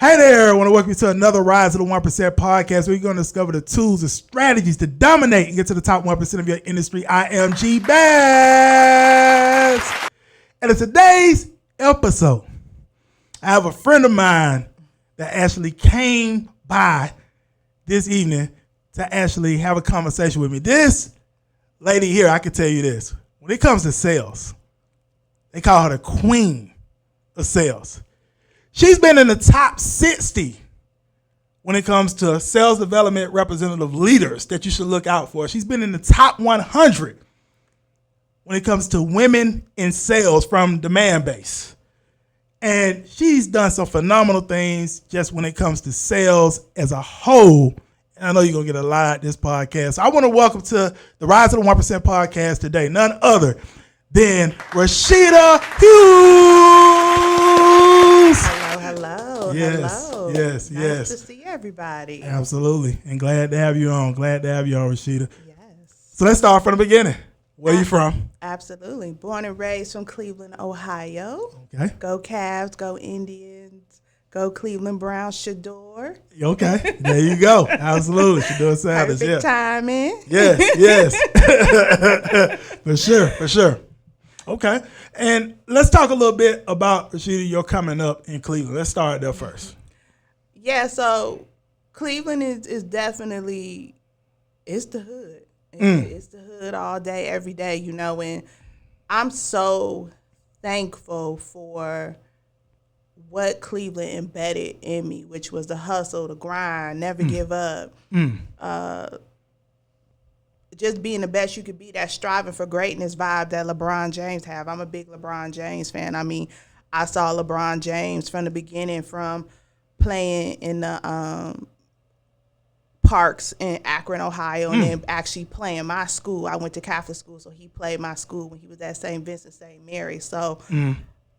Hey there, I want to welcome you to another Rise to the 1% podcast where you're going to discover the tools and strategies to dominate and get to the top 1% of your industry. I am G Bass. And in today's episode, I have a friend of mine that actually came by this evening to actually have a conversation with me. This lady here, I can tell you this. When it comes to sales, they call her the queen of sales. She's been in the top 60 when it comes to sales development representative leaders that you should look out for. She's been in the top 100 when it comes to women in sales from demand base. And she's done some phenomenal things just when it comes to sales as a whole. And I know you're going to get a lot out of this podcast. So I want to welcome to the Rise to the 1% podcast today, none other than Rhasheeda Hughes. Hello. Yes. Nice to see everybody. Absolutely. And glad to have you on. Rhasheeda. Yes. So let's start from the beginning. Where are you from? Absolutely. Born and raised from Cleveland, Ohio. Okay. Go Cavs, go Indians, go Cleveland Browns, Shador. Okay. There you go. Absolutely. Shador Sanders. Perfect timing. Yes. For sure. Okay. And let's talk a little bit about, Rhasheeda, your coming up in Cleveland. Let's start there first. Yeah, so Cleveland is definitely, it's the hood. It's the hood all day, every day, you know, and I'm so thankful for what Cleveland embedded in me, which was the hustle, the grind, never give up. Just being the best you could be, that striving for greatness vibe that LeBron James have. I'm a big LeBron James fan. I mean, I saw LeBron James from the beginning, from playing in the parks in Akron, Ohio, and then actually playing my school. I went to Catholic school, so he played my school when he was at St. Vincent, St. Mary. So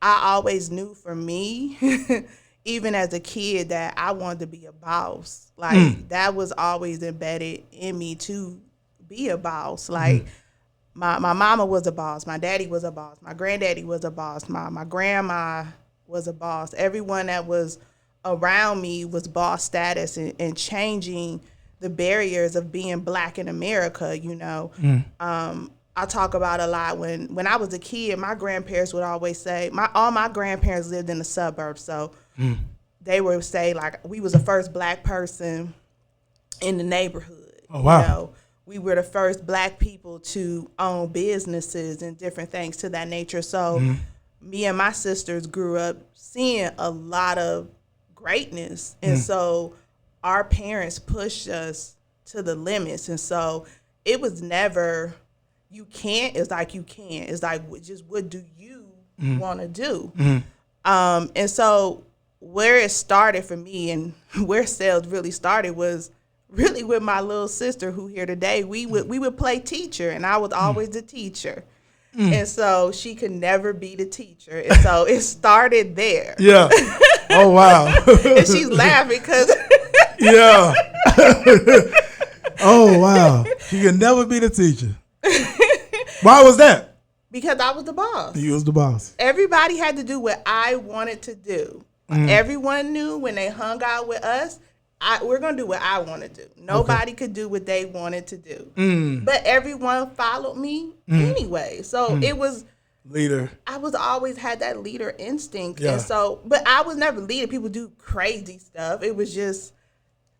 I always knew for me, even as a kid, that I wanted to be a boss. Like, that was always embedded in me to be a boss. Like, my mama was a boss. My daddy was a boss. My granddaddy was a boss. My grandma was a boss. Everyone that was around me was boss status and changing the barriers of being Black in America, you know. I talk about a lot when I was a kid, my grandparents would always say, all my grandparents lived in the suburbs, so they would say, like, we was the first Black person in the neighborhood. Oh, wow. You know? We were the first Black people to own businesses and different things to that nature. So me and my sisters grew up seeing a lot of greatness. And so our parents pushed us to the limits. And so it was never, you can't, it's like you can. It's like, just what do you want to do? And so where it started for me and where sales really started was really with my little sister who here today. We would play teacher, and I was always the teacher. And so she could never be the teacher. And so it started there. Yeah. Oh, wow. And she's laughing because... Yeah. Oh, wow. She could never be the teacher. Why was that? Because I was the boss. You was the boss. Everybody had to do what I wanted to do. Everyone knew when they hung out with us, we're going to do what I want to do. Nobody could do what they wanted to do. But everyone followed me anyway. So it was... Leader. I was always had that leader instinct. Yeah. And so, but I was never leader. People do crazy stuff. It was just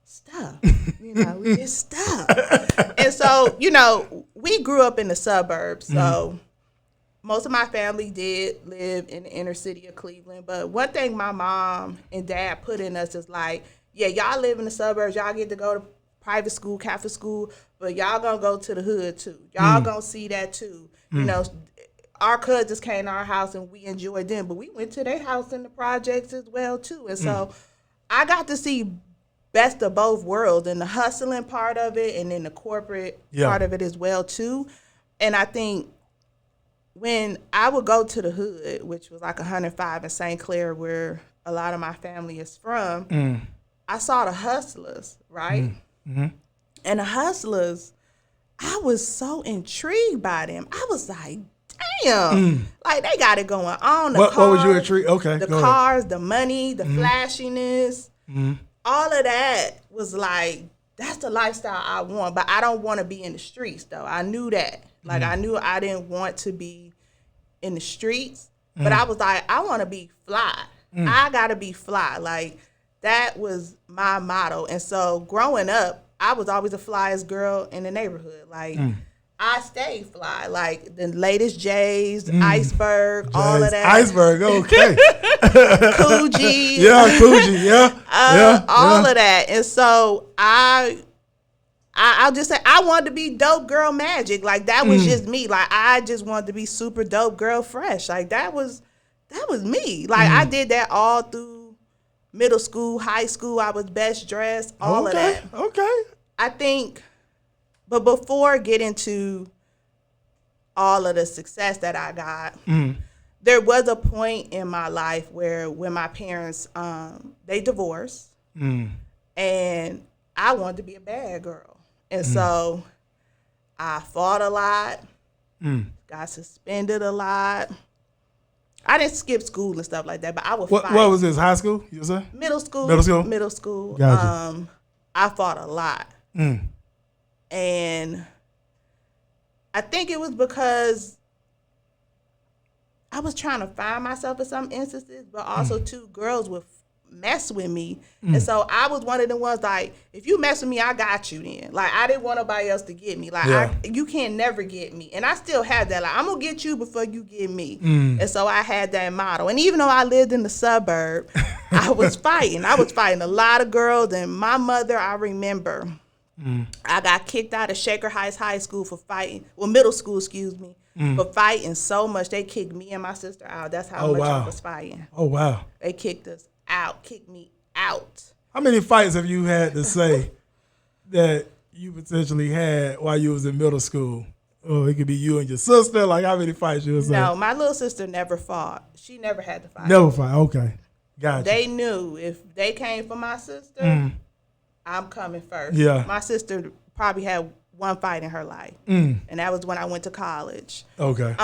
stuff. You know, we just stuff. And so, you know, we grew up in the suburbs. So most of my family did live in the inner city of Cleveland. But one thing my mom and dad put in us is like, yeah, y'all live in the suburbs. Y'all get to go to private school, Catholic school, but y'all gonna go to the hood too. Y'all gonna see that too. You know, our cousins came to our house and we enjoyed them, but we went to their house in the projects as well too. And so I got to see best of both worlds, and the hustling part of it and then the corporate part of it as well too. And I think when I would go to the hood, which was like 105 in St. Clair, where a lot of my family is from, I saw the hustlers, right? And the hustlers, I was so intrigued by them. I was like, damn, like they got it going on. What was your intrigue? Okay, the cars, the money, the flashiness. All of that was like, that's the lifestyle I want. But I don't want to be in the streets, though. I knew that. Like, I knew I didn't want to be in the streets. But I was like, I want to be fly. I got to be fly. Like, that was my motto. And so growing up, I was always the flyest girl in the neighborhood. Like, I stayed fly. Like, the latest J's, Iceberg, all of that. Iceberg, okay. Coogee. Yeah, Coogee, yeah. All of that. And so I'll just say I wanted to be dope girl magic. Like, that was just me. Like, I just wanted to be super dope girl fresh. Like, that was me. Like, I did that all through middle school, high school. I was best dressed, all of that. Okay. I think, but before getting to all of the success that I got, there was a point in my life where when my parents, they divorced, and I wanted to be a bad girl. And so I fought a lot, got suspended a lot. I didn't skip school and stuff like that, but I would fight. What was this, high school, you said? Middle school. Middle school. Gotcha. I fought a lot. And I think it was because I was trying to find myself in some instances, but also too, girls would mess with me. And so I was one of the ones like, if you mess with me, I got you then. Like, I didn't want nobody else to get me. Like, you can't never get me. And I still have that. Like, I'm going to get you before you get me. And so I had that motto. And even though I lived in the suburb, I was fighting. I was fighting a lot of girls. And my mother, I remember, I got kicked out of Shaker Heights High School for fighting. Well, middle school, excuse me. For fighting so much. They kicked me and my sister out. That's how much I was fighting. Oh, wow. They kicked me out. How many fights have you had to say that you potentially had while you was in middle school? Oh, it could be you and your sister. Like, how many fights you was No, my little sister never fought. She never had to fight. Never fight. Okay. Gotcha. They knew if they came for my sister, I'm coming first. Yeah. My sister probably had one fight in her life. And that was when I went to college. Okay.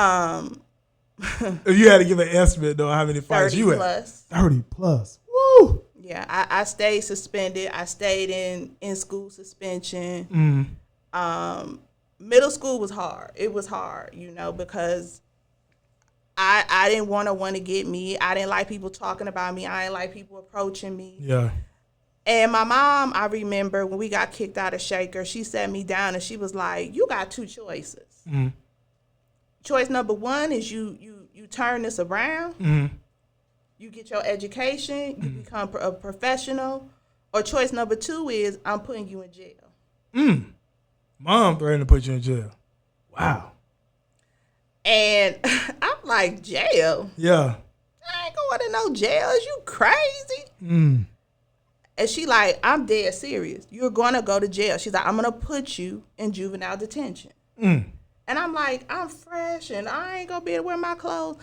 If you had to give an estimate, though, how many fights you had? 30 plus. Woo! Yeah, I stayed suspended. I stayed in school suspension. Middle school was hard. It was hard, because I didn't want to get me. I didn't like people talking about me. I didn't like people approaching me. Yeah. And my mom, I remember when we got kicked out of Shaker, she sat me down and she was like, you got two choices. Choice number one is you turn this around. You get your education, you become a professional. Or choice number two is I'm putting you in jail. Mom threatened to put you in jail. Wow. And I'm like, jail? Yeah. I ain't going to no jail. Is you crazy? And she like, I'm dead serious. You're going to go to jail. She's like, I'm going to put you in juvenile detention. And I'm like, I'm fresh and I ain't going to be able to wear my clothes.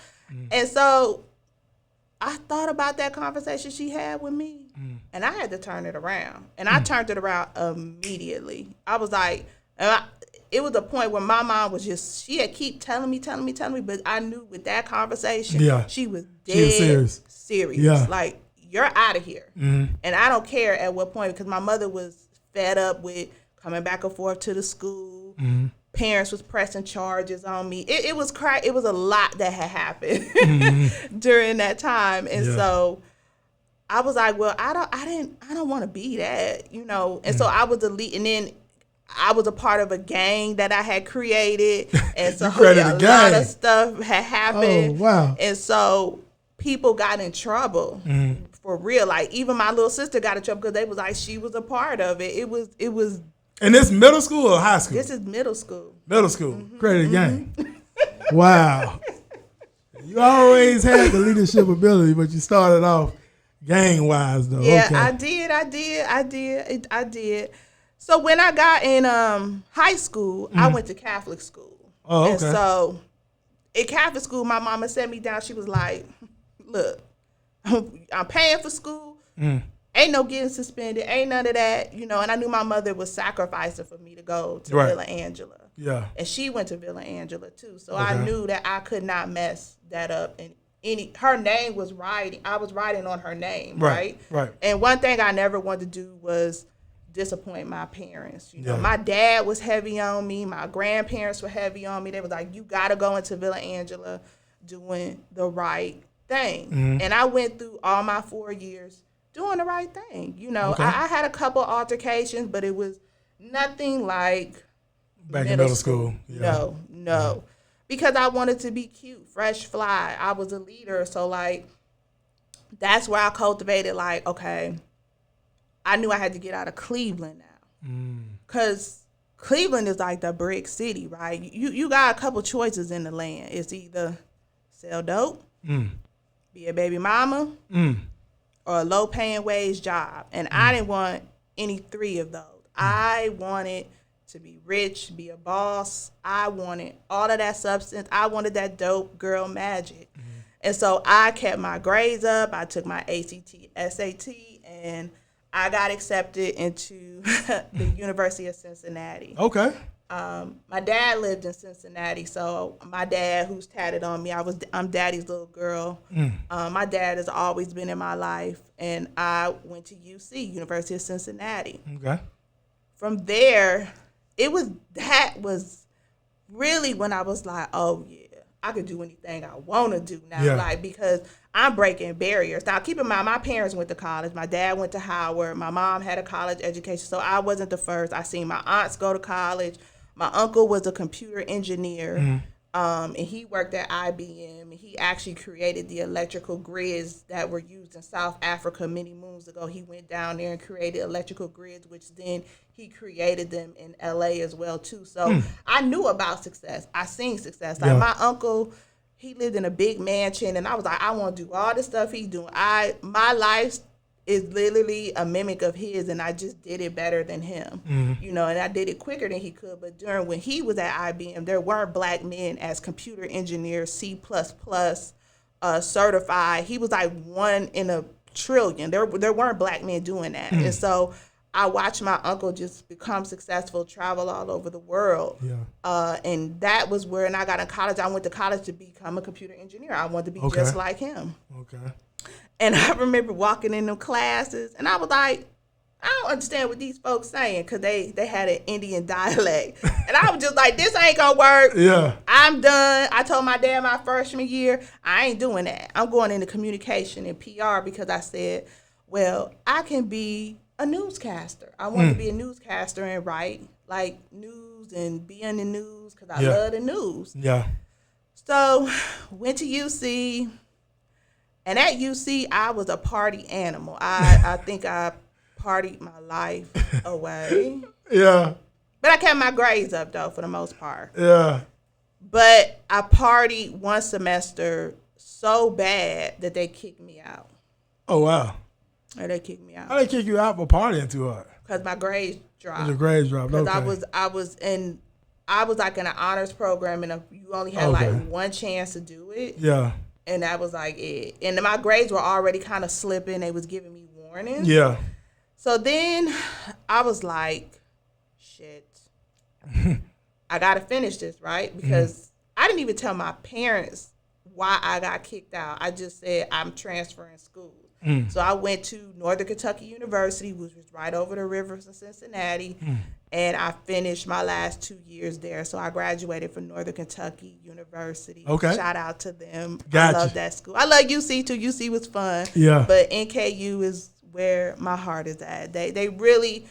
And so I thought about that conversation she had with me, and I had to turn it around. And I turned it around immediately. I was like, it was a point where my mom was just, she had keep telling me, but I knew with that conversation, she was dead serious. Yeah. Like, you're out of here. And I don't care at what point, because my mother was fed up with coming back and forth to the school. Parents was pressing charges on me. It was it was a lot that had happened during that time. And so I was like, well, I don't want to be that, And so I was the lead, and then I was a part of a gang that I had created. And so a lot of stuff had happened. Oh, wow. And so people got in trouble for real. Like, even my little sister got in trouble because they was like, she was a part of it. It was. And this middle school or high school? This is middle school. Middle school. Credit gang. Wow. You always had the leadership ability, but you started off gang-wise, though. Yeah, okay. I did. So when I got in high school, I went to Catholic school. Oh, okay. And so in Catholic school, my mama sat me down. She was like, look, I'm paying for school. Ain't no getting suspended. Ain't none of that, And I knew my mother was sacrificing for me to go to Villa Angela. Yeah. And she went to Villa Angela too. So I knew that I could not mess that up. And her name was writing. I was writing on her name, right? Right. And one thing I never wanted to do was disappoint my parents. You know, my dad was heavy on me. My grandparents were heavy on me. They was like, you got to go into Villa Angela doing the right thing. And I went through all my 4 years doing the right thing. You know, I had a couple altercations, but it was nothing like back in middle school. No. Because I wanted to be cute, fresh, fly. I was a leader. So, like, that's where I cultivated, like, okay, I knew I had to get out of Cleveland now. Because Cleveland is like the brick city, right? You got a couple choices in the land. It's either sell dope, be a baby mama, or a low-paying wage job. And I didn't want any three of those. I wanted to be rich, be a boss. I wanted all of that substance. I wanted that dope girl magic. And so I kept my grades up. I took my ACT, SAT, and I got accepted into the University of Cincinnati. Okay. My dad lived in Cincinnati, so my dad, who's tatted on me, I'm daddy's little girl. My dad has always been in my life, and I went to UC, University of Cincinnati. Okay. From there, that was really when I was like, oh yeah, I could do anything I want to do now, like, because I'm breaking barriers. Now, keep in mind, my parents went to college. My dad went to Howard. My mom had a college education, so I wasn't the first. I seen my aunts go to college. My uncle was a computer engineer, and he worked at IBM. He actually created the electrical grids that were used in South Africa many moons ago. He went down there and created electrical grids, which then he created them in LA as well, too. So I knew about success. I seen success. Like my uncle, he lived in a big mansion, and I was like, I want to do all the stuff he's doing. My life is literally a mimic of his, and I just did it better than him, you know, and I did it quicker than he could. But when he was at IBM, there weren't black men as computer engineers, C++ certified. He was like one in a trillion. There weren't black men doing that. And so I watched my uncle just become successful, travel all over the world. And that was when I got in college. I went to college to become a computer engineer. I wanted to be just like him. And I remember walking in them classes, and I was like, I don't understand what these folks saying, because they had an Indian dialect. And I was just like, this ain't going to work. I'm done. I told my dad my freshman year, I ain't doing that. I'm going into communication and PR, because I said, well, I can be a newscaster. I want to be a newscaster and write, like, news and be on the news, because I love the news. So went to UC. And at UC, I was a party animal. I think I partied my life away. But I kept my grades up, though, for the most part. But I partied one semester so bad that they kicked me out. Oh, wow. They kicked me out. How they kick you out for partying too hard? Because my grades dropped. Your grades dropped, okay. Because I was like in an honors program, and you only had like one chance to do it. And that was like it. And my grades were already kind of slipping. They was giving me warnings. So then I was like, shit, I got to finish this, right? Because I didn't even tell my parents why I got kicked out. I just said I'm transferring schools. So I went to Northern Kentucky University, which was right over the river from Cincinnati, and I finished my last 2 years there. So I graduated from Northern Kentucky University. Shout out to them. I love that school. I love UC too. UC was fun. But NKU is where my heart is at. They really,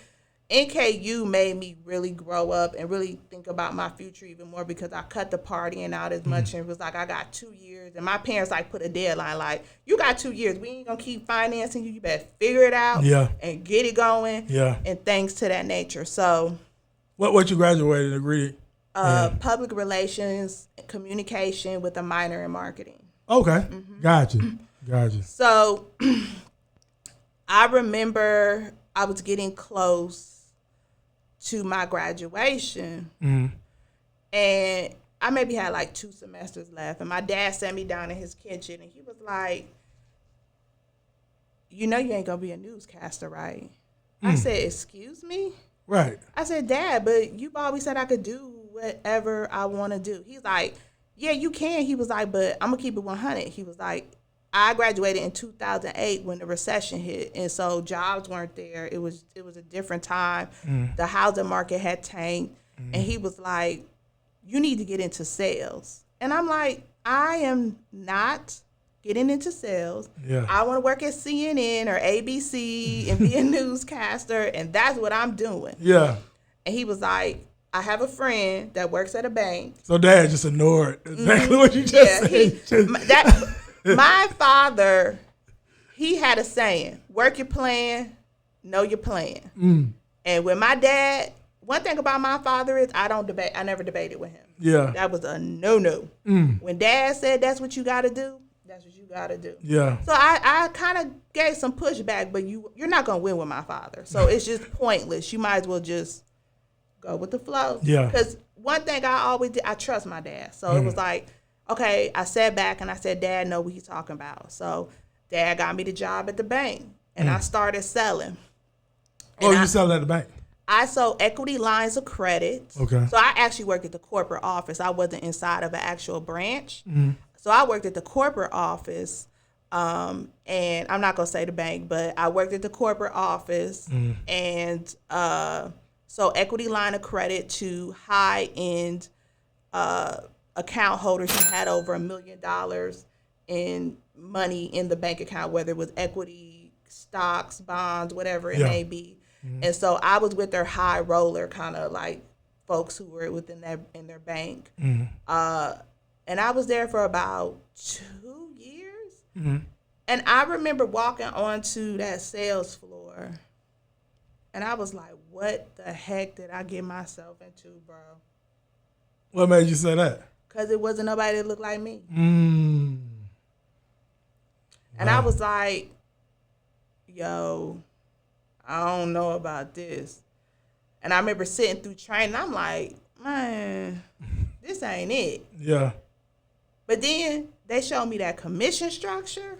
NKU made me really grow up and really think about my future even more, because I cut the partying out as much, and it was like, I got 2 years, and my parents like put a deadline, like, you got 2 years, we ain't gonna keep financing you, you better figure it out and get it going, and things to that nature. So what you graduated degree? Public relations, communication with a minor in marketing. Gotcha. So I remember I was getting close to my graduation, and I maybe had like 2 semesters left, and my dad sat me down in his kitchen, and he was like, you know you ain't gonna be a newscaster, right? I said, excuse me? I said, Dad, but you've always said I could do whatever I want to do. He's like, yeah, you can. He was like, but I'm gonna keep it 100. He was like, I graduated in 2008 when the recession hit, and so jobs weren't there. It was a different time. The housing market had tanked, and he was like, you need to get into sales. And I'm like, I am not getting into sales. Yeah. I want to work at CNN or ABC and be a newscaster, and that's what I'm doing. Yeah. And he was like, I have a friend that works at a bank. So Dad just ignored exactly what you just said. My father, he had a saying, work your plan, know your plan. And when my dad, one thing about my father is I never debated with him. Yeah. That was a no-no. When Dad said that's what you got to do, that's what you got to do. Yeah. So I kind of gave some pushback, but you're not going to win with my father. So it's just pointless. You might as well just go with the flow. Yeah. Because one thing I always did, I trust my dad. So it was like, okay, I sat back and I said, Dad know what he's talking about. So Dad got me the job at the bank, and I started selling. And you selling at the bank? I sold equity lines of credit. Okay. So I actually worked at the corporate office. I wasn't inside of an actual branch. So I worked at the corporate office, and I'm not going to say the bank, but I worked at the corporate office and sold equity line of credit to high-end account holders who had over $1 million in money in the bank account, whether it was equity, stocks, bonds, whatever it may be. And so I was with their high roller kind of like folks who were within their bank. And I was there for about 2 years. And I remember walking onto that sales floor, and I was like, what the heck did I get myself into, bro? What made you say that? Because it wasn't nobody that looked like me. Wow. And I was like, yo, I don't know about this. And I remember sitting through training. I'm like, man, this ain't it. Yeah. But then they showed me that commission structure.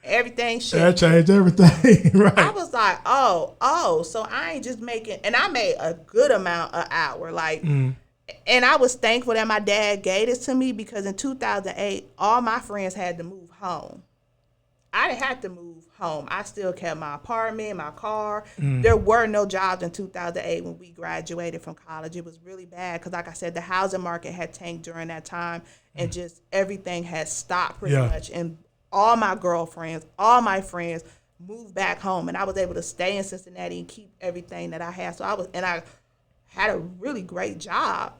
Everything shifted. That changed everything, right? I was like, oh, so I ain't just making, and I made a good amount an hour. Like, and I was thankful that my dad gave this to me because in 2008, all my friends had to move home. I didn't have to move home. I still kept my apartment, my car. There were no jobs in 2008 when we graduated from college. It was really bad because, like I said, the housing market had tanked during that time, and just everything had stopped pretty much. And all my girlfriends, all my friends moved back home, and I was able to stay in Cincinnati and keep everything that I had. So I had a really great job.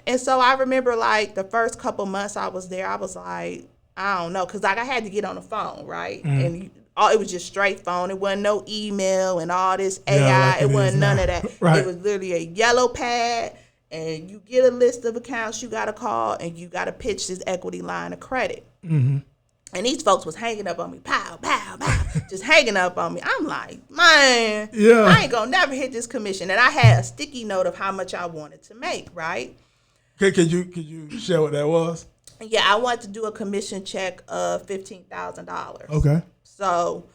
And so I remember, like, the first couple months I was there, I was like, I don't know, because like I had to get on the phone, right? And it was just straight phone. It wasn't no email and all this AI. It wasn't none of that. Right. It was literally a yellow pad, and you get a list of accounts you got to call, and you got to pitch this equity line of credit. And these folks was hanging up on me, pow, pow, pow, just hanging up on me. I'm like, man, I ain't gonna never hit this commission. And I had a sticky note of how much I wanted to make, right? Could you share what that was? Yeah, I wanted to do a commission check of $15,000. Okay. So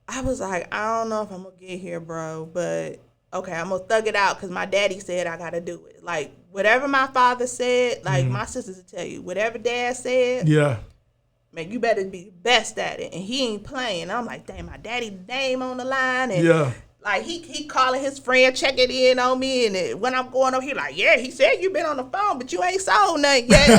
I was like, I don't know if I'm gonna get here, bro, but okay, I'm gonna thug it out because my daddy said I gotta do it. Like, whatever my father said, like my sisters will tell you, whatever Dad said, man, you better be the best at it. And he ain't playing. I'm like, damn, my daddy's name on the line. And like, he calling his friend, checking in on me. And when I'm going over, he like, yeah, he said you been on the phone, but you ain't sold nothing yet.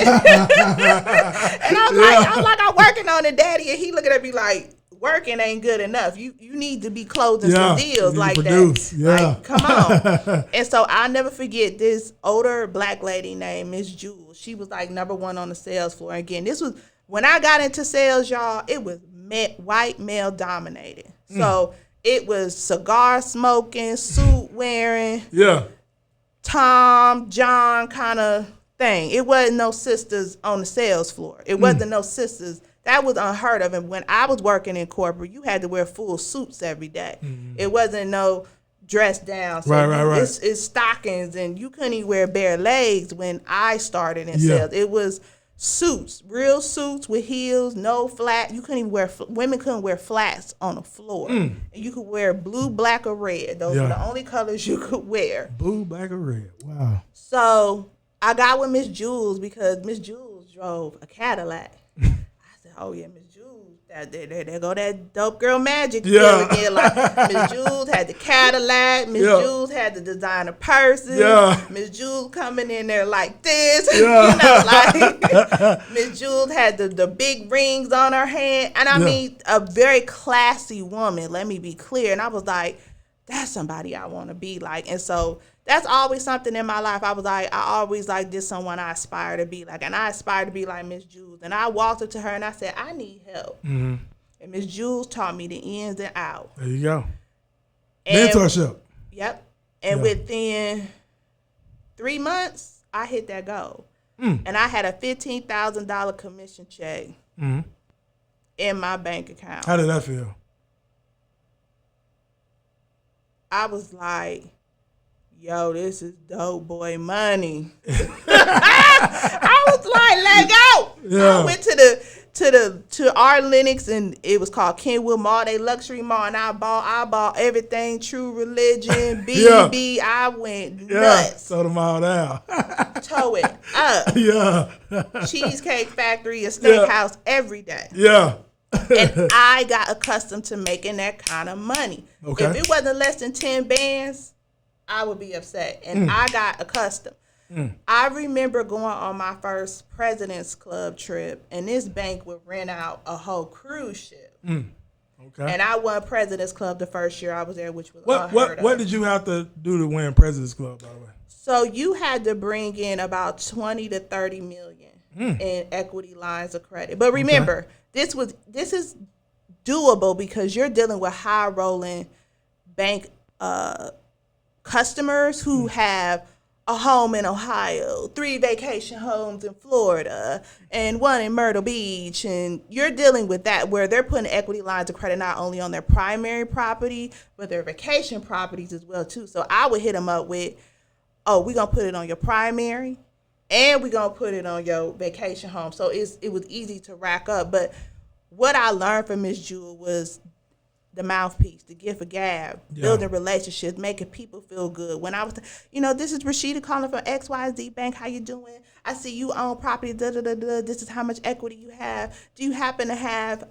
And I'm working on it, Daddy. And he looking at me like, working ain't good enough. You need to be closing some deals like that. Like, come on. And so I'll never forget this older black lady named Miss Jewel. She was like #1 on the sales floor. Again, this was, when I got into sales, y'all, it was white male dominated. So it was cigar smoking, suit wearing, Tom, John kind of thing. It wasn't no sisters on the sales floor. It wasn't no sisters. That was unheard of. And when I was working in corporate, you had to wear full suits every day. It wasn't no dress down. So right. It's stockings, and you couldn't even wear bare legs when I started in sales. It was suits, real suits with heels, no flat. You couldn't even wear, women couldn't wear flats on the floor. And you could wear blue, black, or red. Those were the only colors you could wear. Blue, black, or red. Wow. So I got with Miss Jules because Miss Jules drove a Cadillac. I said, oh yeah, Miss Jules. There go that dope girl magic again. Like Miss Jules had the Cadillac, Miss Jules had the designer purses, Miss Jules coming in there like this, you know, like Miss Jules had the big rings on her hand, and I mean a very classy woman. Let me be clear, and I was like, that's somebody I want to be like, and so. That's always something in my life. I always like this someone I aspire to be like. And I aspire to be like Miss Jules. And I walked up to her and I said, I need help. Mm-hmm. And Miss Jules taught me the ins and outs. There you go. And, mentorship. Yep. And within 3 months, I hit that goal. And I had a $15,000 commission check in my bank account. How did that feel? I was like, yo, this is dope boy money. I was like, let go. Yeah. I went to our Lennox and it was called Kenwood Mall, they luxury mall, and I bought everything, True Religion, BB. I went nuts. Sold them all down. Tow it up. Yeah. Cheesecake Factory, a steakhouse every day. Yeah. And I got accustomed to making that kind of money. Okay. If it wasn't less than 10 bands, I would be upset. And I got accustomed. I remember going on my first President's Club trip, and this bank would rent out a whole cruise ship. Okay. And I won President's Club the first year I was there, which was unheard of. What did you have to do to win President's Club, by the way? So you had to bring in about 20 to 30 million in equity lines of credit. But remember, this is doable because you're dealing with high rolling bank customers who have a home in Ohio, 3 vacation homes in Florida, and 1 in Myrtle Beach. And you're dealing with that where they're putting equity lines of credit not only on their primary property, but their vacation properties as well, too. So I would hit them up with, oh, we're going to put it on your primary, and we're going to put it on your vacation home. So it was easy to rack up. But what I learned from Miss Jewel was the mouthpiece, the gift of gab, building relationships, making people feel good. When I was, this is Rhasheeda calling from XYZ Bank. How you doing? I see you own property. This is how much equity you have. Do you happen to have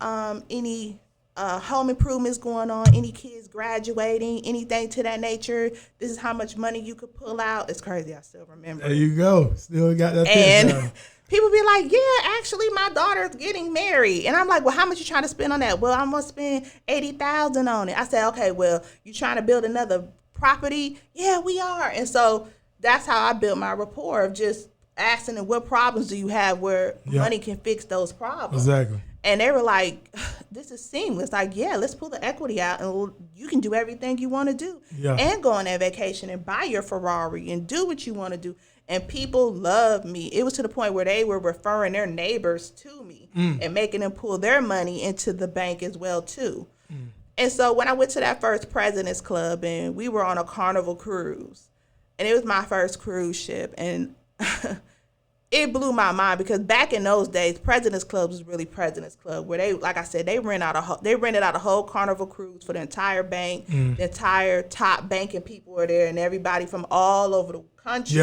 any home improvements going on? Any kids graduating? Anything to that nature? This is how much money you could pull out. It's crazy. I still remember. There you go. Still got that. And people be like, yeah, actually, my daughter's getting married. And I'm like, well, how much you trying to spend on that? Well, I'm going to spend $80,000 on it. I said, okay, well, you trying to build another property? Yeah, we are. And so that's how I built my rapport of just asking them, what problems do you have where money can fix those problems? Exactly. And they were like, this is seamless. Like, yeah, let's pull the equity out and you can do everything you want to do. Yeah. And go on that vacation and buy your Ferrari and do what you want to do. And people love me. It was to the point where they were referring their neighbors to me and making them pull their money into the bank as well, too. And so when I went to that first President's Club and we were on a Carnival cruise, and it was my first cruise ship, and it blew my mind because back in those days, President's Club was really President's Club, where they, like I said, they rented out a whole Carnival cruise for the entire bank. The entire top banking people were there, and everybody from all over the country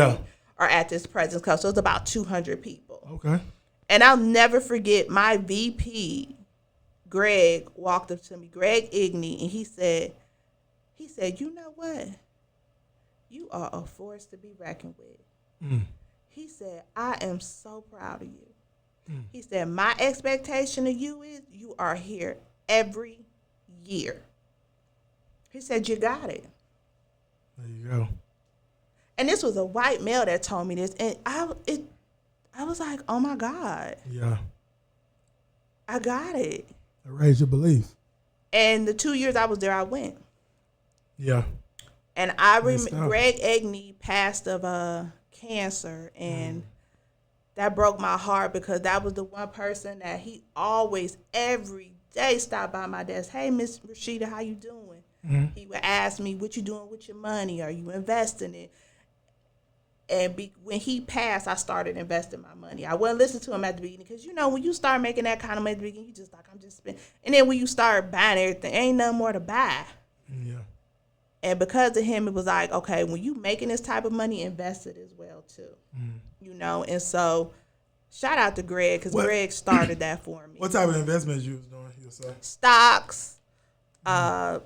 are at this President's Club. So it's about 200 people. Okay. And I'll never forget my VP, Greg, walked up to me, Greg Igney, and he said, you know what? You are a force to be reckoned with. He said, I am so proud of you. He said, my expectation of you is you are here every year. He said, you got it. There you go. And this was a white male that told me this. And I was like, oh, my God. Yeah. I got it. It raised your belief. And the 2 years I was there, I went. Yeah. And I remember Greg Egney passed of cancer. And that broke my heart because that was the one person that he always, every day, stopped by my desk. Hey, Miss Rhasheeda, how you doing? He would ask me, what you doing with your money? Are you investing it? And when he passed, I started investing my money. I wouldn't listen to him at the beginning because, when you start making that kind of money at the beginning, you just like, I'm just spending. And then when you start buying everything, ain't nothing more to buy. Yeah. And because of him, it was like, okay, when you making this type of money, invest it as well too. And so shout out to Greg because Greg started that for me. What type of investments you was doing yourself? Stocks. A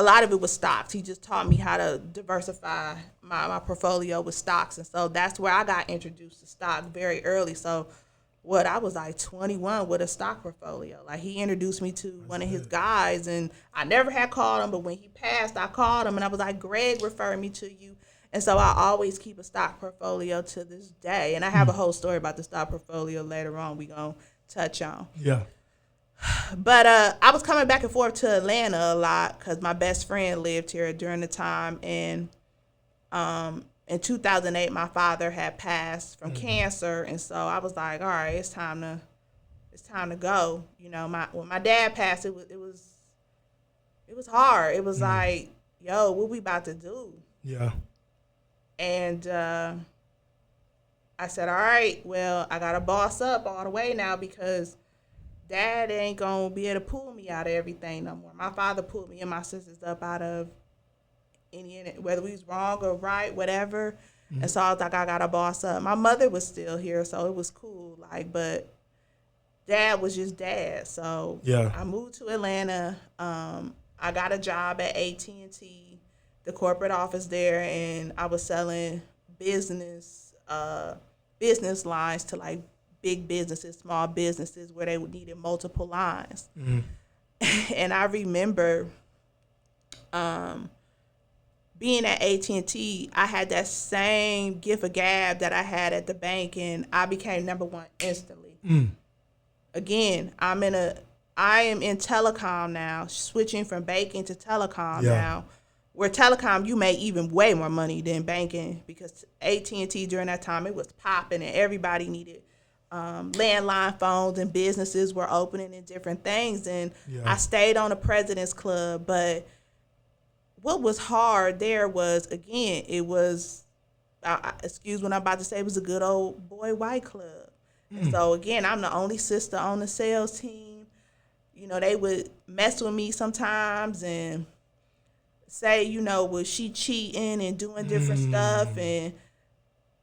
lot of it was stocks. He just taught me how to diversify my portfolio with stocks. And so that's where I got introduced to stock very early. So I was like 21 with a stock portfolio. Like he introduced me to one of his guys, and I never had called him, but when he passed, I called him and I was like, Greg referred me to you. And so I always keep a stock portfolio to this day. And I have a whole story about the stock portfolio later on we're going to touch on. Yeah. But I was coming back and forth to Atlanta a lot because my best friend lived here during the time. And in 2008, my father had passed from cancer. And so I was like, all right, it's time to go. When my dad passed, it was hard. It was like, yo, what we about to do? Yeah. And I said, all right, well, I got to boss up all the way now because Dad ain't going to be able to pull me out of everything no more. My father pulled me and my sisters up out of whether we was wrong or right, whatever. And so I was like, I got to boss up. My mother was still here, so it was cool. But Dad was just Dad. So I moved to Atlanta. I got a job at AT&T, the corporate office there, and I was selling business lines to like big businesses, small businesses where they would needed multiple lines. And I remember being at AT&T, I had that same gift of gab that I had at the bank, and I became number one instantly. Again, I am in telecom now, switching from banking to telecom now. Where telecom, you make even way more money than banking because AT&T during that time, it was popping and everybody needed landline phones and businesses were opening and different things. And I stayed on the President's Club. But what was hard there was, again, it was, excuse what I'm about to say, it was a good old boy white club. And so, again, I'm the only sister on the sales team. They would mess with me sometimes and say, was she cheating and doing different stuff. And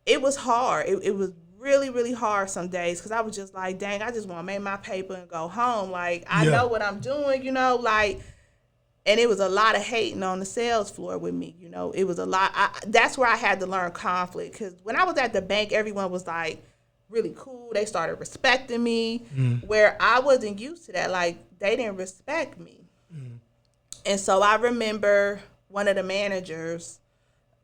it was hard. It was really, really hard some days because I was just like, dang, I just want to make my paper and go home. Like, I know what I'm doing, and it was a lot of hating on the sales floor with me. It was a lot. That's where I had to learn conflict because when I was at the bank, everyone was like really cool. They started respecting me where I wasn't used to that. Like, they didn't respect me. And so I remember one of the managers,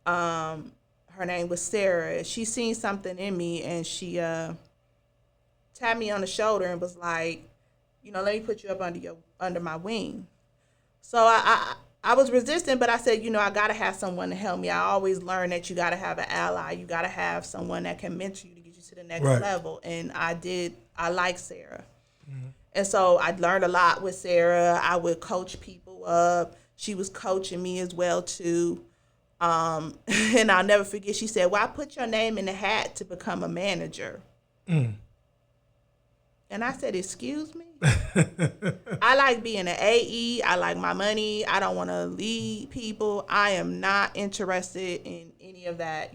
her name was Sarah. She seen something in me and she tapped me on the shoulder and was like, let me put you up under my wing. So I was resistant, but I said, I got to have someone to help me. I always learned that you got to have an ally. You got to have someone that can mentor you to get you to the next level. And I like Sarah. And so I learned a lot with Sarah. I would coach people up. She was coaching me as well, too. And I'll never forget, she said, well, I put your name in the hat to become a manager. And I said, excuse me? I like being an AE. I like my money. I don't want to lead people. I am not interested in any of that,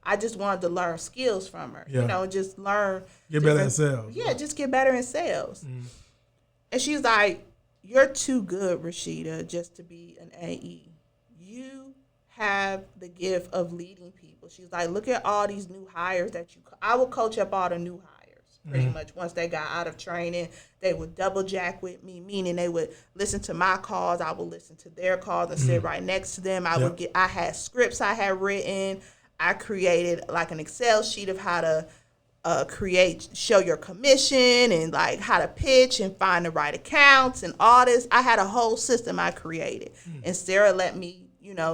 I just wanted to learn skills from her, just learn. Get better in sales. Yeah, just get better in sales. And she's like, you're too good, Rhasheeda, just to be an AE. You have the gift of leading people. She's like, look at all these new hires I would coach up all the new hires pretty much. Once they got out of training, they would double jack with me, meaning they would listen to my calls. I would listen to their calls and sit right next to them. I had scripts I had written. I created like an Excel sheet of how to show your commission and like how to pitch and find the right accounts and all this. I had a whole system I created. And Sarah let me,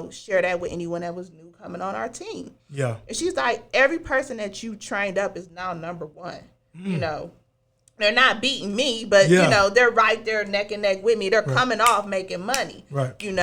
share that with anyone that was new coming on our team. Yeah. And she's like, every person that you trained up is now number one. They're not beating me, but they're right there neck and neck with me. They're coming off making money. Right. And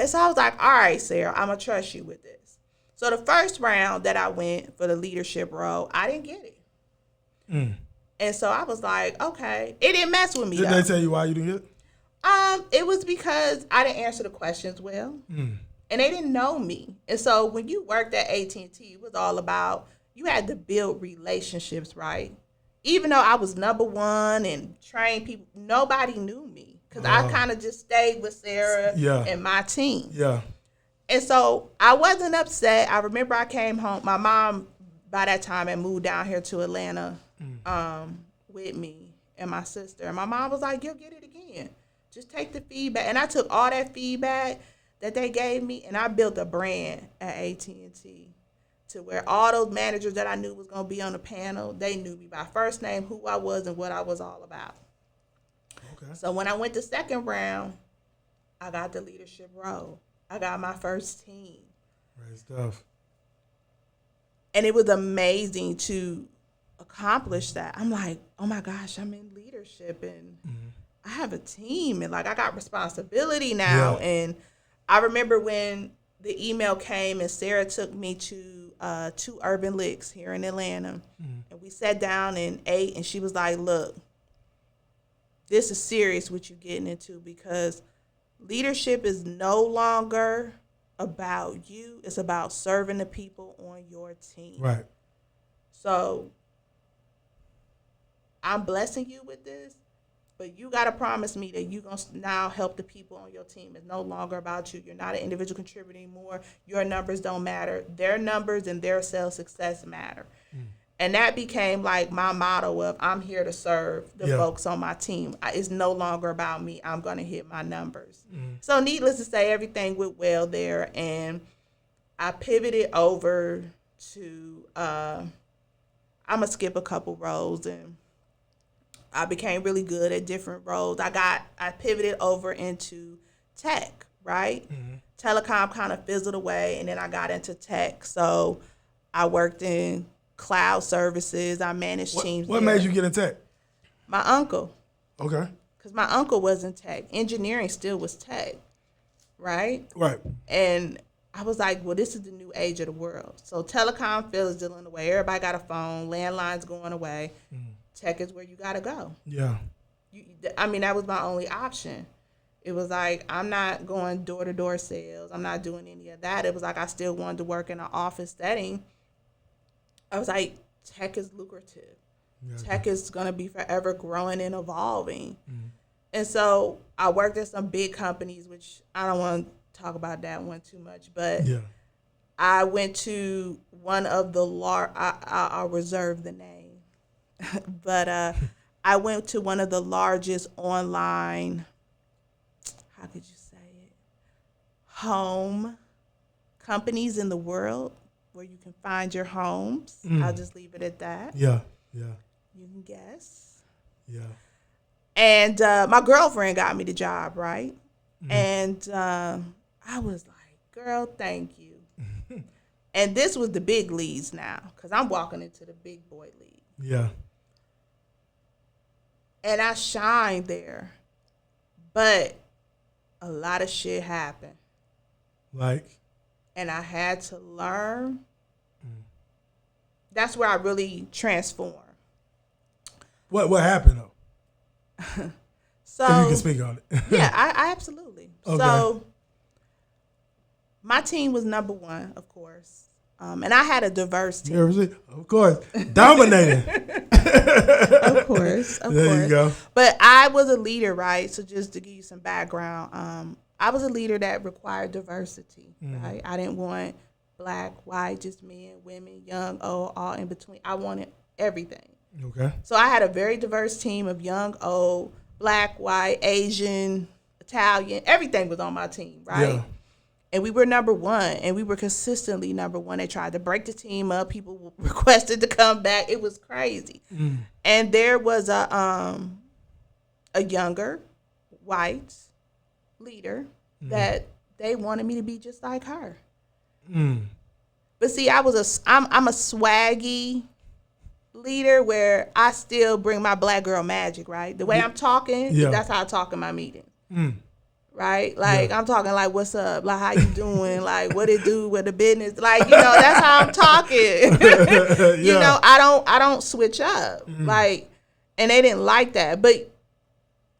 so I was like, all right, Sarah, I'm gonna trust you with this. So the first round that I went for the leadership role, I didn't get it. And so I was like, okay. It didn't mess with me, Did though. they tell you why you didn't get it? It was because I didn't answer the questions well. And they didn't know me. And so when you worked at AT&T, it was all about, you had to build relationships, right? Even though I was number one and trained people, nobody knew me. Because I kind of just stayed with Sarah and my team. Yeah. And so I wasn't upset. I remember I came home. My mom, by that time, had moved down here to Atlanta with me and my sister. And my mom was like, you'll get it again. Just take the feedback. And I took all that feedback that they gave me, and I built a brand at AT&T to where all those managers that I knew was going to be on the panel, they knew me by first name, who I was, and what I was all about. Okay. So when I went to second round, I got the leadership role. I got my first team. Great stuff. And it was amazing to accomplish that. I'm like, oh my gosh, I'm in leadership and I have a team and like I got responsibility now. Yeah. And I remember when the email came and Sarah took me to 2 Urban Licks here in Atlanta. And we sat down and ate, and she was like, look, this is serious what you're getting into, because leadership is no longer about you. It's about serving the people on your team. Right. So I'm blessing you with this, but you got to promise me that you're going to now help the people on your team. It's no longer about you. You're not an individual contributor anymore. Your numbers don't matter. Their numbers and their sales success matter. And that became like my motto of, I'm here to serve the folks on my team. It's no longer about me. I'm going to hit my numbers. So needless to say, everything went well there. And I pivoted over to, I'm going to skip a couple roles, and I became really good at different roles. I pivoted over into tech, right? Telecom kind of fizzled away, and then I got into tech. So I worked in cloud services. I managed teams. What made you get in tech? My uncle. Okay. Because my uncle was in tech. Engineering still was tech, right? Right. And I was like, well, this is the new age of the world. So telecom fizzling away. Everybody got a phone. Landlines going away. Tech is where you got to go. Yeah. That was my only option. It was like, I'm not going door-to-door sales. I'm not doing any of that. It was like I still wanted to work in an office setting. I was like, tech is lucrative. Tech is going to be forever growing and evolving. And so I worked at some big companies, which I don't want to talk about that one too much, but I went to one of the I'll reserve the name, but I went to one of the largest online, how could you say it, home companies in the world, where you can find your homes. I'll just leave it at that. Yeah. You can guess. Yeah. And my girlfriend got me the job, right? And I was like, girl, thank you. And this was the big leagues now, because I'm walking into the big boy league. Yeah. And I shined there. But a lot of shit happened. Like? And I had to learn. That's where I really transformed. What happened though? So if you can speak on it. Yeah, I absolutely. Okay. So my team was number one, of course, and I had a diverse team. Of course, dominating. Of course. There you go. But I was a leader, right? So just to give you some background, I was a leader that required diversity, right? I didn't want black, white, just men, women, young, old, all in between. I wanted everything. Okay. So I had a very diverse team of young, old, black, white, Asian, Italian. Everything was on my team, right? Yeah. And we were number one, and we were consistently number one. They tried to break the team up. People requested to come back. It was crazy. And there was a younger, white leader that they wanted me to be just like her. But see, I'm a swaggy leader where I still bring my black girl magic, right? The way I'm talking, that's how I talk in my meeting. right? Like, I'm talking like, what's up? Like, how you doing? Like, what it do with the business? Like, that's how I'm talking. I don't switch up. Like, and they didn't like that. But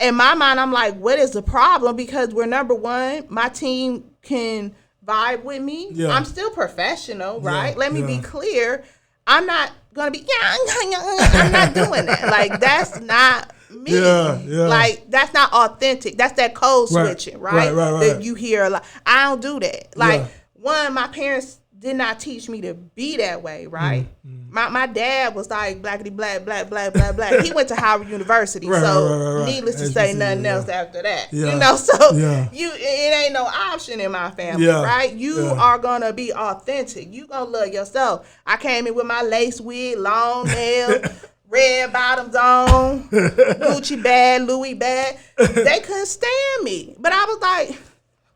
in my mind, I'm like, what is the problem? Because we're number one. My team can vibe with me. Yeah. I'm still professional, right? Yeah. Let me be clear. I'm not going to be, I'm not doing that. Like, that's not me. Like, that's not authentic. That's that code switching, right? That you hear a lot. I don't do that. Like, one, my parents did not teach me to be that way, right? My dad was like blackity black, black, black, black, black. He went to Howard University, needless to say, nothing else after that. It ain't no option in my family, right? You are gonna be authentic. You gonna love yourself. I came in with my lace wig, long nails, red bottoms on, Gucci bag, Louis bag. They couldn't stand me, but I was like,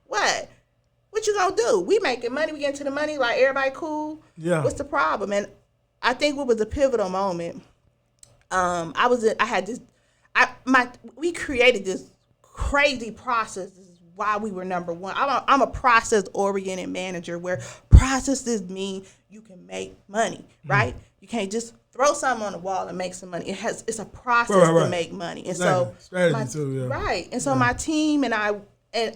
what? What you gonna do? We making money. We getting to the money. Like, everybody cool. Yeah. What's the problem? And I think what was a pivotal moment. We created this crazy process. This is why we were number one. I'm a process oriented manager where processes mean you can make money, right? You can't just throw something on the wall and make some money. It's a process to make money. And so strategy too, right. And so my team and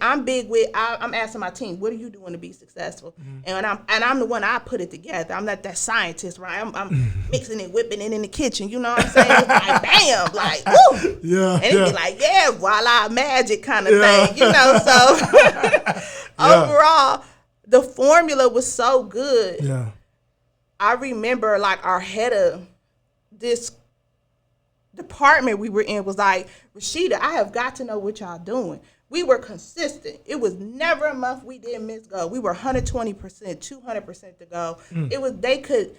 I'm big with. I'm asking my team, "What are you doing to be successful?" And I'm the one. I put it together. I'm not that scientist, right? I'm mixing it, whipping it in the kitchen. You know what I'm saying? It's like, bam, like, woo, and it be like, voila, magic kind of thing. So overall, the formula was so good. Yeah, I remember like our head of this department we were in was like, Rhasheeda, I have got to know what y'all doing. We were consistent. It was never a month we didn't miss go. We were 120%, 200% to go. It was they couldn't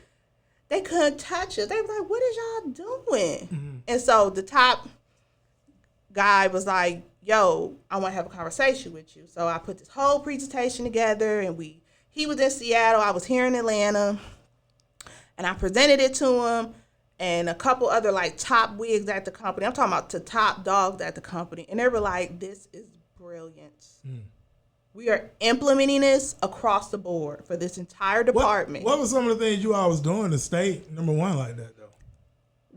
touch us. They were like, what is y'all doing? And so the top guy was like, yo, I want to have a conversation with you. So I put this whole presentation together, and he was in Seattle, I was here in Atlanta, and I presented it to him and a couple other like top wigs at the company. I'm talking about the top dogs at the company. And they were like, this is brilliant. We are implementing this across the board for this entire department. What were some of the things you all was doing to stay number one like that, though?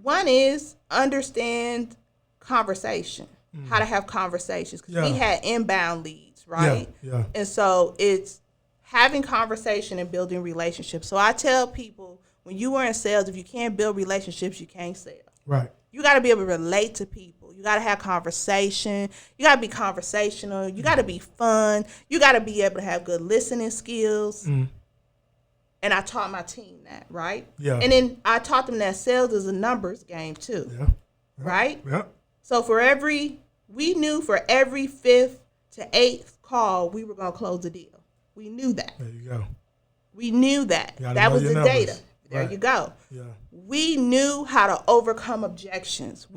One is understand conversation, how to have conversations. Because we had inbound leads, right? Yeah. And so it's having conversation and building relationships. So I tell people, when you are in sales, if you can't build relationships, you can't sell. Right. You got to be able to relate to people. You got to have conversation. You got to be conversational. You got to be fun. You got to be able to have good listening skills. And I taught my team that, right? Yeah. And then I taught them that sales is a numbers game too. Yeah. Right? Yeah. So we knew for every 5th to 8th call, we were going to close the deal. We knew that. There you go. We knew that. That was the data. There you go. Yeah. We knew how to overcome objections.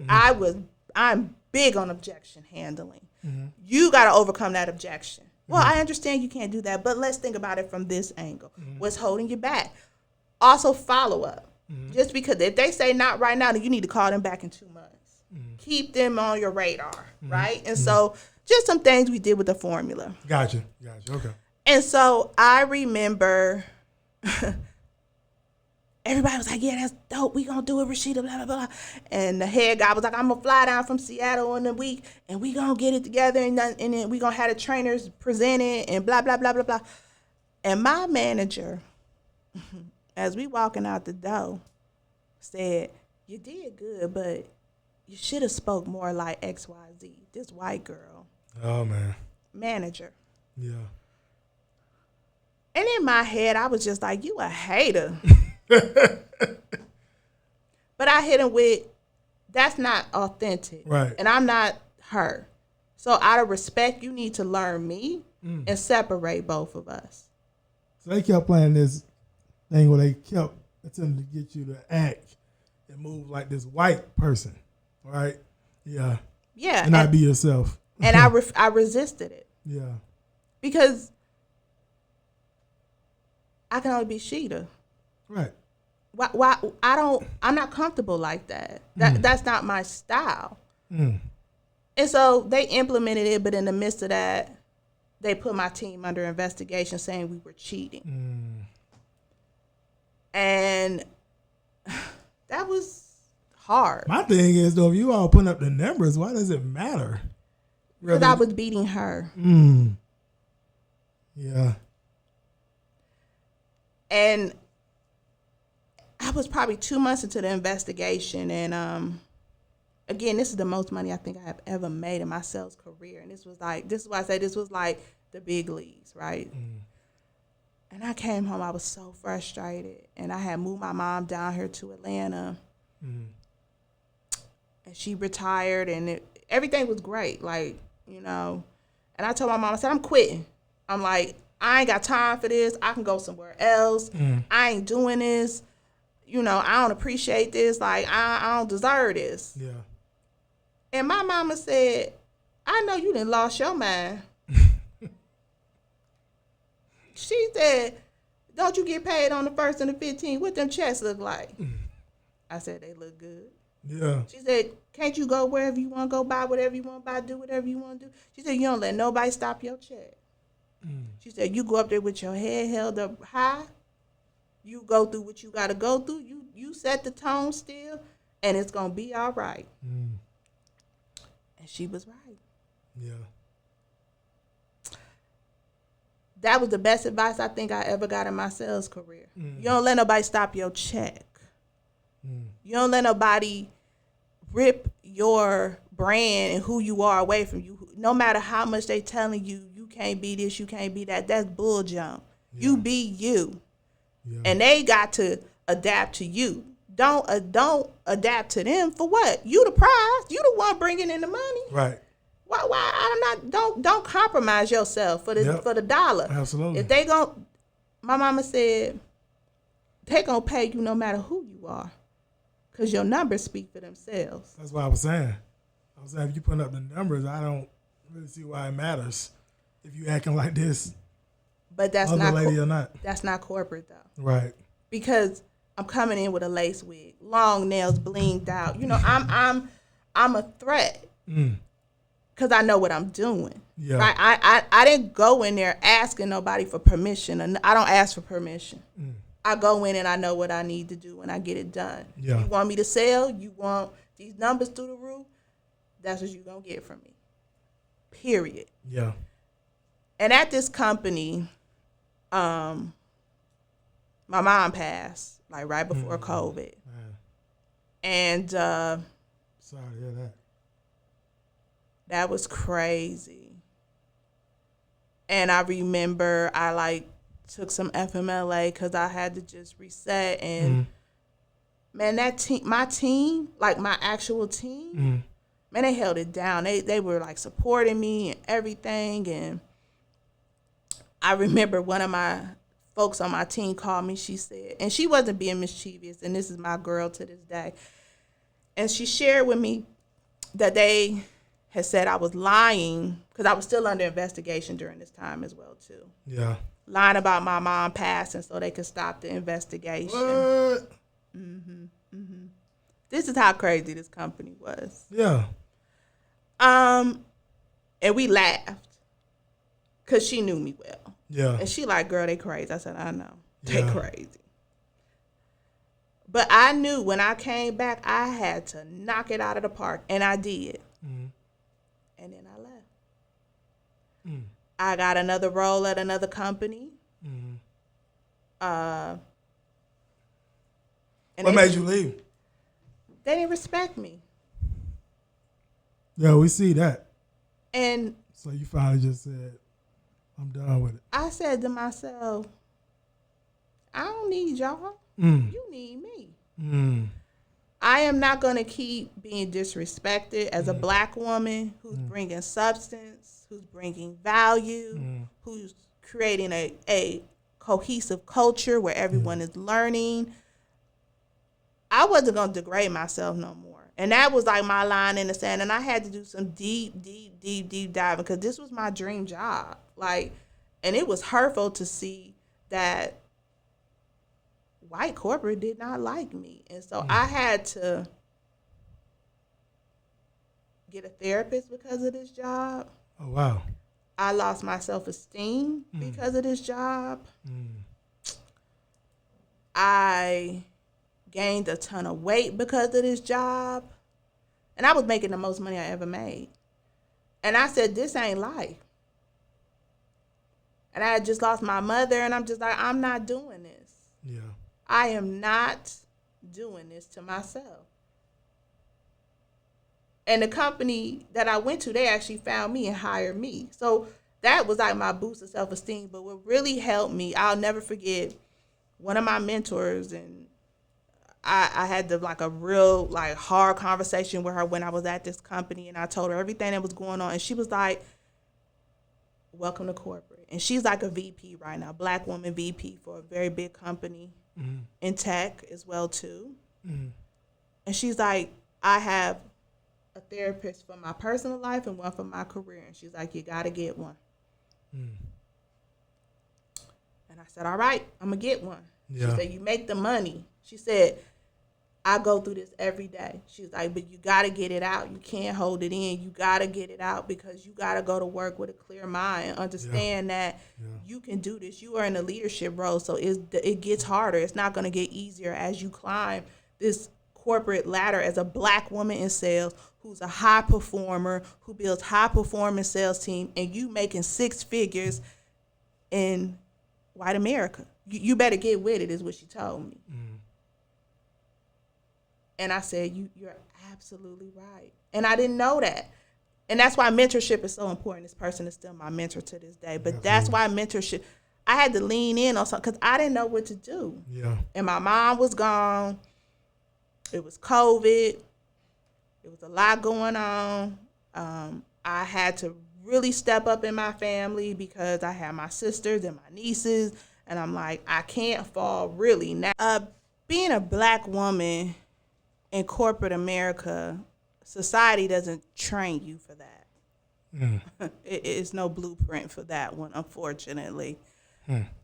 I'm big on objection handling. You got to overcome that objection. Well, I understand you can't do that, but let's think about it from this angle. What's holding you back? Also, follow up. Just because if they say not right now, then you need to call them back in 2 months. Keep them on your radar, right? And so just some things we did with the formula. Gotcha. Okay. And so I remember everybody was like, yeah, that's dope. We gonna do it, Rhasheeda, blah, blah, blah. And the head guy was like, I'm gonna fly down from Seattle in a week and we gonna get it together and then we gonna have the trainers present it and blah, blah, blah, blah, blah. And my manager, as we walking out the door, said, you did good, but you should have spoke more like XYZ, this white girl. Oh, man. Manager. Yeah. And in my head, I was just like, you a hater. But I hit him with, that's not authentic. Right. And I'm not her. So out of respect, you need to learn me and separate both of us. So they kept playing this thing where they kept attempting to get you to act and move like this white person, right? Yeah. Yeah. And not be yourself. And I resisted it. Yeah. Because I can only be Sheeda. Right. Why I'm not comfortable like that. That's not my style. And so they implemented it, but in the midst of that, they put my team under investigation saying we were cheating. And that was hard. My thing is, though, if you all putting up the numbers, why does it matter? Because I was beating her. Yeah. And I was probably 2 months into the investigation. And again, this is the most money I think I have ever made in my sales career. And this is why I say this was like the big leagues, right? And I came home, I was so frustrated. And I had moved my mom down here to Atlanta. And she retired, and everything was great, like, you know. And I told my mom, I said, I'm quitting. I'm like, I ain't got time for this. I can go somewhere else. I ain't doing this. You know, I don't appreciate this. Like, I don't deserve this. Yeah. And my mama said, I know you done lost your mind. She said, don't you get paid on the 1st and the 15th? What them checks look like? I said, they look good. Yeah. She said, can't you go wherever you want to go, buy whatever you want to buy, do whatever you want to do? She said, you don't let nobody stop your check. She said, you go up there with your head held up high. You go through what you got to go through. You set the tone still, and it's going to be all right. And she was right. Yeah. That was the best advice I think I ever got in my sales career. You don't let nobody stop your check. You don't let nobody rip your brand and who you are away from you. No matter how much they telling you, you can't be this, you can't be that. That's bull jump. Yeah. You be you. Yeah. And they got to adapt to you. Don't adapt to them for what? You the prize. You the one bringing in the money. Right. Why don't compromise yourself for the dollar. Absolutely. If they my mama said they gonna pay you no matter who you are, because your numbers speak for themselves. That's what I was saying. I was saying, if you putting up the numbers, I don't really see why it matters if you acting like this. But that's other not lady or not. That's not corporate though. Right. Because I'm coming in with a lace wig, long nails, blinged out. You know, I'm a threat. Because I know what I'm doing. Yeah. Right? I didn't go in there asking nobody for permission. And I don't ask for permission. I go in and I know what I need to do and I get it done. Yeah. You want me to sell? You want these numbers through the roof? That's what you're going to get from me. Period. Yeah. And at this company, my mom passed, like right before COVID. And sorry to hear that. That was crazy. And I remember I took some FMLA because I had to just reset. And man, my team, like my actual team, man, they held it down. They were like supporting me and everything. And I remember one of my folks on my team called me. She said, and she wasn't being mischievous, and this is my girl to this day. And she shared with me that they had said I was lying because I was still under investigation during this time as well too. Yeah. Lying about my mom passing so they could stop the investigation. What? This is how crazy this company was. Yeah. And we laughed because she knew me well. Yeah. And she like, girl, they crazy. I said, I know. They crazy. But I knew when I came back, I had to knock it out of the park. And I did. And then I left. I got another role at another company. What made you leave? They didn't respect me. Yeah, we see that. And so you finally just said, I'm done with it. I said to myself, I don't need y'all. You need me. I am not going to keep being disrespected as a black woman who's bringing substance, who's bringing value, who's creating a cohesive culture where everyone is learning. I wasn't going to degrade myself no more. And that was like my line in the sand. And I had to do some deep diving because this was my dream job. And it was hurtful to see that white corporate did not like me. And so I had to get a therapist because of this job. Oh, wow. I lost my self-esteem because of this job. I gained a ton of weight because of this job. And I was making the most money I ever made. And I said, this ain't life. And I had just lost my mother, and I'm just like, I'm not doing this. Yeah. I am not doing this to myself. And the company that I went to, they actually found me and hired me. So that was like my boost of self-esteem. But what really helped me, I'll never forget, one of my mentors, and I had a real hard conversation with her when I was at this company, and I told her everything that was going on, and she was like, welcome to corporate. And she's like a VP right now, black woman VP for a very big company in tech as well too. And she's like, I have a therapist for my personal life and one for my career. And she's like, you got to get one. And I said, all right, I'm going to get one. Yeah. She said, you make the money. She said, I go through this every day. She's like, but you got to get it out. You can't hold it in. You got to get it out because you got to go to work with a clear mind and understand that you can do this. You are in a leadership role, so it gets harder. It's not going to get easier as you climb this corporate ladder as a black woman in sales who's a high performer, who builds high-performing sales team, and you making six figures in white America. You better get with it, is what she told me. And I said, you're absolutely right. And I didn't know that. And that's why mentorship is so important. This person is still my mentor to this day. But that's why mentorship, I had to lean in on something because I didn't know what to do. Yeah. And my mom was gone. It was COVID. It was a lot going on. I had to really step up in my family because I had my sisters and my nieces. And I'm like, I can't fall really now. Being a black woman in corporate America, society doesn't train you for that. It's no blueprint for that one, unfortunately.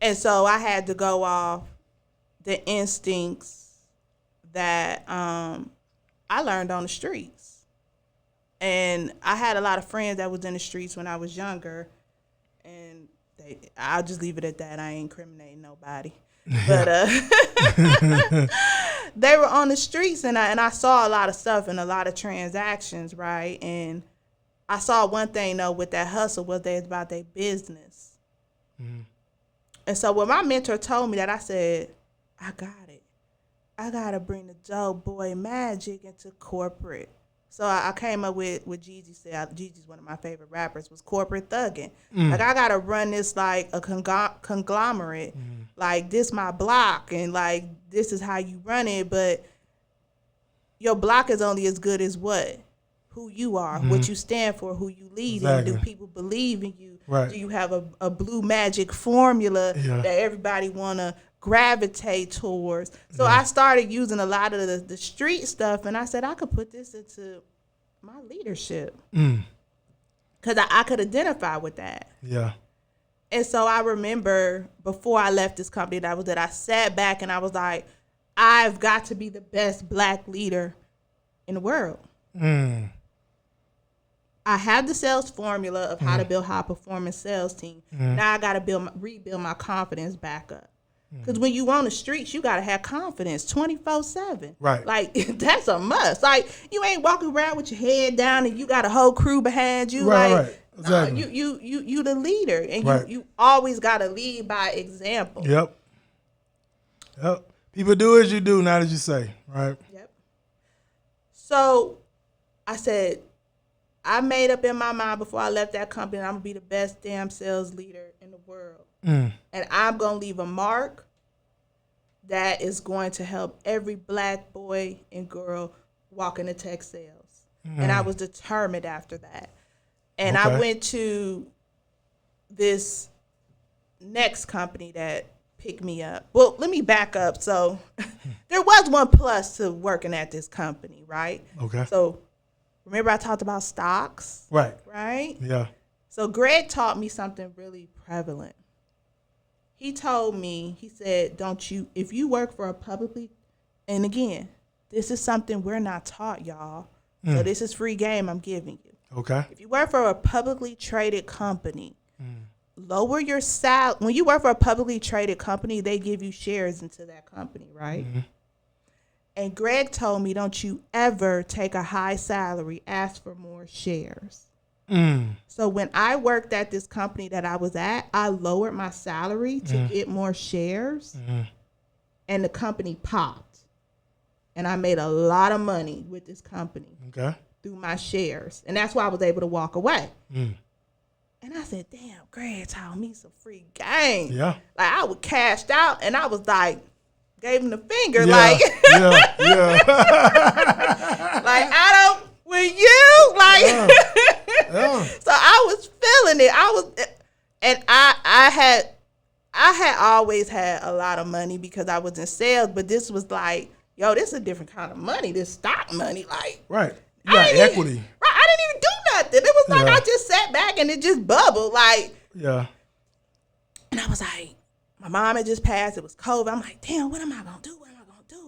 And so I had to go off the instincts that I learned on the streets. And I had a lot of friends that was in the streets when I was younger, and I'll just leave it at that. I ain't incriminating nobody. But they were on the streets, and I saw a lot of stuff and a lot of transactions, right? And I saw one thing, though, with that hustle was that it's about their business. And so when my mentor told me that, I said, I got it. I got to bring the dope boy magic into corporate. So I came up with what Jeezy said. Jeezy's one of my favorite rappers, was corporate thugging. Like, I got to run this like a conglomerate. Like, this my block, and like, this is how you run it. But your block is only as good as what? Who you are, what you stand for, who you lead in. Do people believe in you? Right. Do you have a blue magic formula that everybody want to gravitate towards? So I started using a lot of the street stuff, and I said I could put this into my leadership because I could identify with that. Yeah. And so I remember before I left this company that I sat back and I was like, I've got to be the best black leader in the world. I have the sales formula of how to build high performance sales team. Now I got to rebuild my confidence back up. Because when you on the streets, you got to have confidence 24/7. Right. Like, that's a must. Like, you ain't walking around with your head down and you got a whole crew behind you. Right. Exactly. You the leader, and you always got to lead by example. Yep. People do as you do, not as you say, right? Yep. So I said, I made up in my mind before I left that company, I'm going to be the best damn sales leader in the world. And I'm going to leave a mark that is going to help every black boy and girl walk into tech sales. And I was determined after that. And I went to this next company that picked me up. Well, let me back up. So there was one plus to working at this company, right? Okay. So remember I talked about stocks? Right. Right? Yeah. So Greg taught me something really prevalent. He told me, he said, if you work for a publicly, and again, this is something we're not taught, y'all. So this is free game I'm giving you. Okay. If you work for a publicly traded company, lower your salary, when you work for a publicly traded company, they give you shares into that company, right? Mm-hmm. And Greg told me, don't you ever take a high salary, ask for more shares. So when I worked at this company that I was at, I lowered my salary to get more shares, and the company popped. And I made a lot of money with this company through my shares. And that's why I was able to walk away. And I said, damn, Greg taught me some free game. Yeah. Like, I was cashed out, and I was like, gave him the finger, like, like, I don't, with you, like, so I was feeling it. I had always had a lot of money because I was in sales, but this was like, yo, this is a different kind of money, this stock money, like. Right. You got equity. Right. I didn't even do nothing. It was like I just sat back and it just bubbled, like. Yeah. And I was like, my mom had just passed. It was COVID. I'm like, damn, what am I gonna do?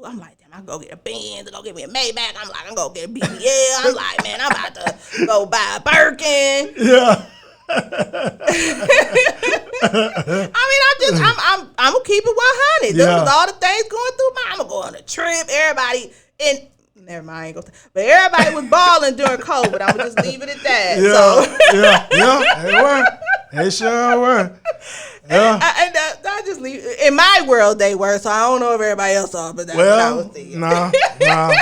I'm like, damn, I go get a Benz, go get me a Maybach. I'm like, I'm gonna get a BBL. I'm like, man, I'm about to go buy a Birkin. Yeah. I'm gonna keep it 100. Yeah. Those was all the things going through my. I'm gonna go on a trip. Everybody never mind, I ain't gonna. But everybody was balling during COVID. I'm gonna just leave it at that. Yeah, they were. They sure were. Yeah. And I just leave. In my world, they were. So I don't know if everybody else saw, but that's what I was thinking. Nah,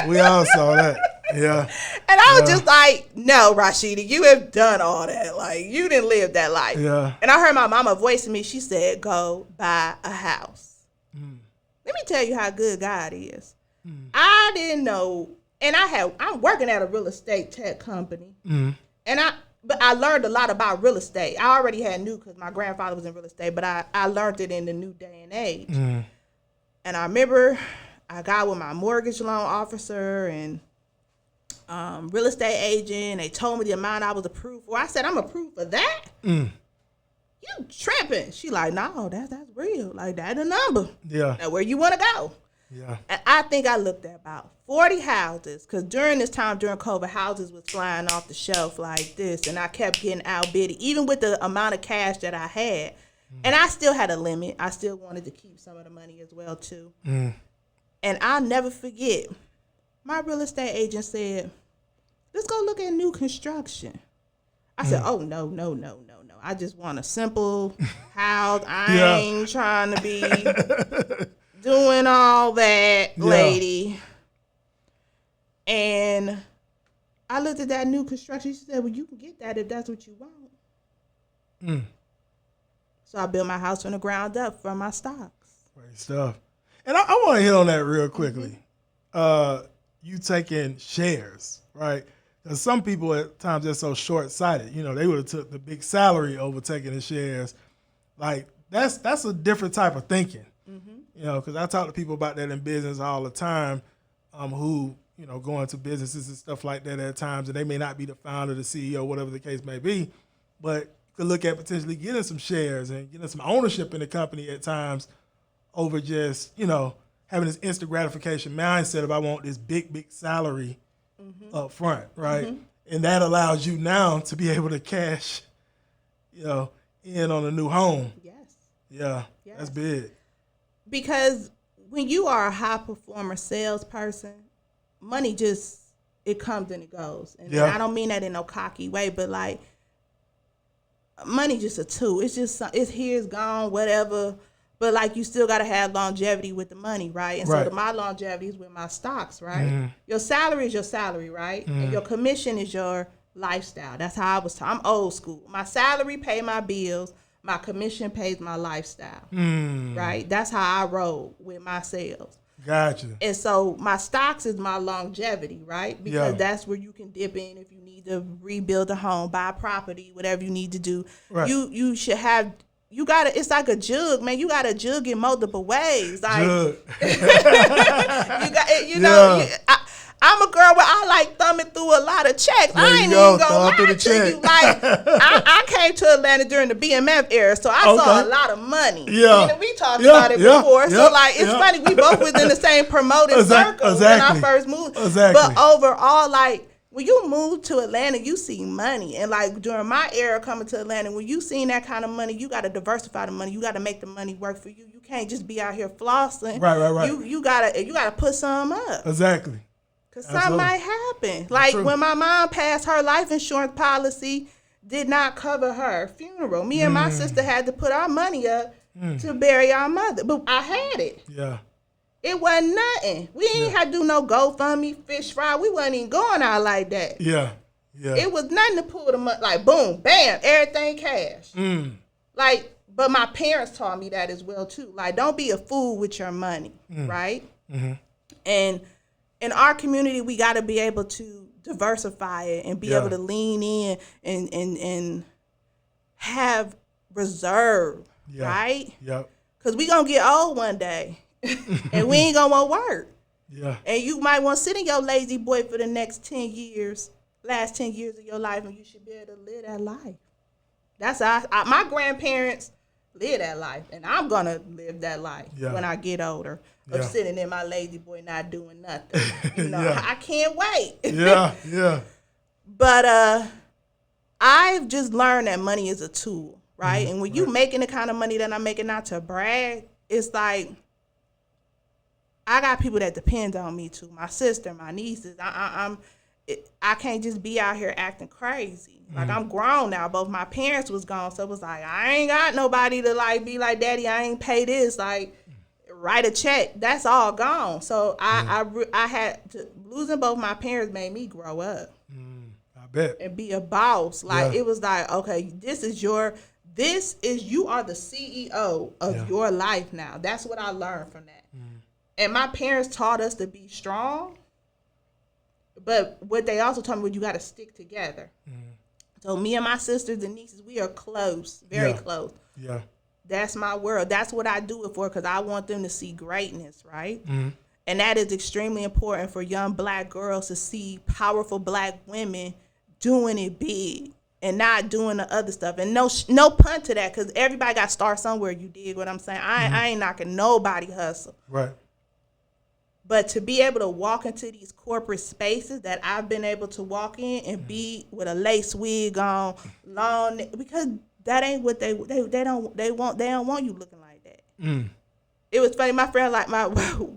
we all saw that. Yeah. And I was just like, no, Rhasheeda, you have done all that. Like, you didn't live that life. Yeah. And I heard my mama voicing me. She said, go buy a house. Let me tell you how good God is. I didn't know. And I'm working at a real estate tech company. But I learned a lot about real estate. I already knew because my grandfather was in real estate, but I learned it in the new day and age. And I remember I got with my mortgage loan officer and real estate agent. They told me the amount I was approved for. I said, I'm approved for that? You tripping. She like, no, that's real. Like, that's a number. Yeah. Now, where you want to go? Yeah. And I think I looked at about 40 houses because during this time, during COVID, houses was flying off the shelf like this, and I kept getting outbid, even with the amount of cash that I had. And I still had a limit. I still wanted to keep some of the money as well, too. And I'll never forget, my real estate agent said, let's go look at new construction. I said, oh, no. I just want a simple house. I ain't trying to be doing all that, lady. And I looked at that new construction. She said, well, you can get that if that's what you want. So I built my house from the ground up from my stocks. Great stuff. And I want to hit on that real quickly. You taking shares, right? Because some people at times they're so short-sighted. You know, they would have took the big salary over taking the shares. Like, that's a different type of thinking. You know, because I talk to people about that in business all the time who, you know, go into businesses and stuff like that at times, and they may not be the founder, the CEO, whatever the case may be, but you could look at potentially getting some shares and getting some ownership in the company at times over just, you know, having this instant gratification mindset of I want this big salary up front, right? And that allows you now to be able to cash, you know, in on a new home. Yeah, that's big. Because when you are a high performer salesperson, money just, it comes and it goes. And I don't mean that in no cocky way, but like, money just a tool. It's just, it's here, it's gone, whatever. But like, you still got to have longevity with the money, right? And so my longevity is with my stocks, right? Your salary is your salary, right? And your commission is your lifestyle. That's how I was taught. I'm old school. My salary pay my bills. My commission pays my lifestyle, right? That's how I roll with my sales. Gotcha. And so my stocks is my longevity, right? Because that's where you can dip in if you need to rebuild a home, buy property, whatever you need to do. Right. You should have, you got to, it's like a jug, man. You got to jug in multiple ways. Like, you got, you know, I'm a girl where I like thumbing through a lot of checks. I ain't even gonna lie to you. Like, I came to Atlanta during the BMF era, so I saw a lot of money. Yeah, we talked about it before. So like, it's funny we both was in the same promoting circle when I first moved. But overall, like, when you move to Atlanta, you see money. And like during my era coming to Atlanta, when you seen that kind of money, you got to diversify the money. You got to make the money work for you. You can't just be out here flossing. Right. You gotta put some up. Exactly. Cause something might happen. Like when my mom passed, her life insurance policy did not cover her funeral. Me and my sister had to put our money up to bury our mother. But I had it. Yeah. It wasn't nothing. We ain't had to do no GoFundMe, fish fry. We wasn't even going out like that. Yeah. It was nothing to pull them up. Like, boom, bam, everything cash. Like, but my parents taught me that as well, too. Like, don't be a fool with your money, right? And in our community, we got to be able to diversify it and be able to lean in and have reserve, right? Yep. Because we going to get old one day. And we ain't gonna want work. Yeah. And you might want to sit in your lazy boy for the next 10 years, last 10 years of your life, and you should be able to live that life. That's my grandparents live that life, and I'm gonna live that life when I get older. Of sitting in my lazy boy not doing nothing. You know, I can't wait. Yeah. But I've just learned that money is a tool, right? And when you making the kind of money that I'm making, not to brag, it's like I got people that depend on me too. My sister, my nieces. I can't just be out here acting crazy. Like I'm grown now. Both my parents was gone, so it was like I ain't got nobody to like be like, Daddy, I ain't pay this. Like write a check. That's all gone. So I had to losing both my parents made me grow up. I bet. And be a boss. Like it was like, okay, you are the CEO of your life now. That's what I learned from that. And my parents taught us to be strong, but what they also taught me was you got to stick together. So me and my sisters and nieces, we are close, very close. Yeah. That's my world. That's what I do it for, because I want them to see greatness, right? And that is extremely important for young Black girls to see powerful Black women doing it big and not doing the other stuff. And no pun to that, because everybody got to start somewhere. You dig what I'm saying? I ain't knocking nobody hustle. Right. But to be able to walk into these corporate spaces that I've been able to walk in and be with a lace wig on, long, because that ain't what they don't want you looking like that. It was funny. My friend,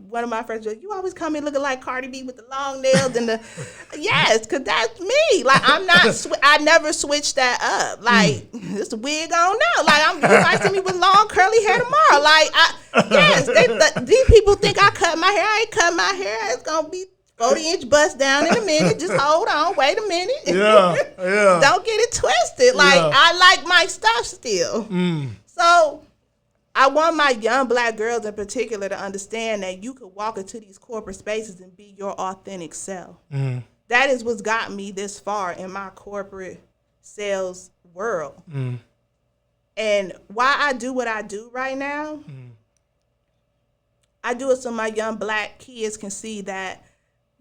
one of my friends, was, you always come in looking like Cardi B with the long nails and the yes, because that's me. Like I'm not. I never switched that up. Like this wig on now. Like you might see me with long curly hair tomorrow. Like these people think I cut my hair. I ain't cut my hair. It's gonna be 40-inch bust down in a minute. Just hold on. Wait a minute. Yeah. Don't get it twisted. Like I like my stuff still. So I want my young Black girls in particular to understand that you could walk into these corporate spaces and be your authentic self. That is what's got me this far in my corporate sales world. And why I do what I do right now, I do it so my young Black kids can see that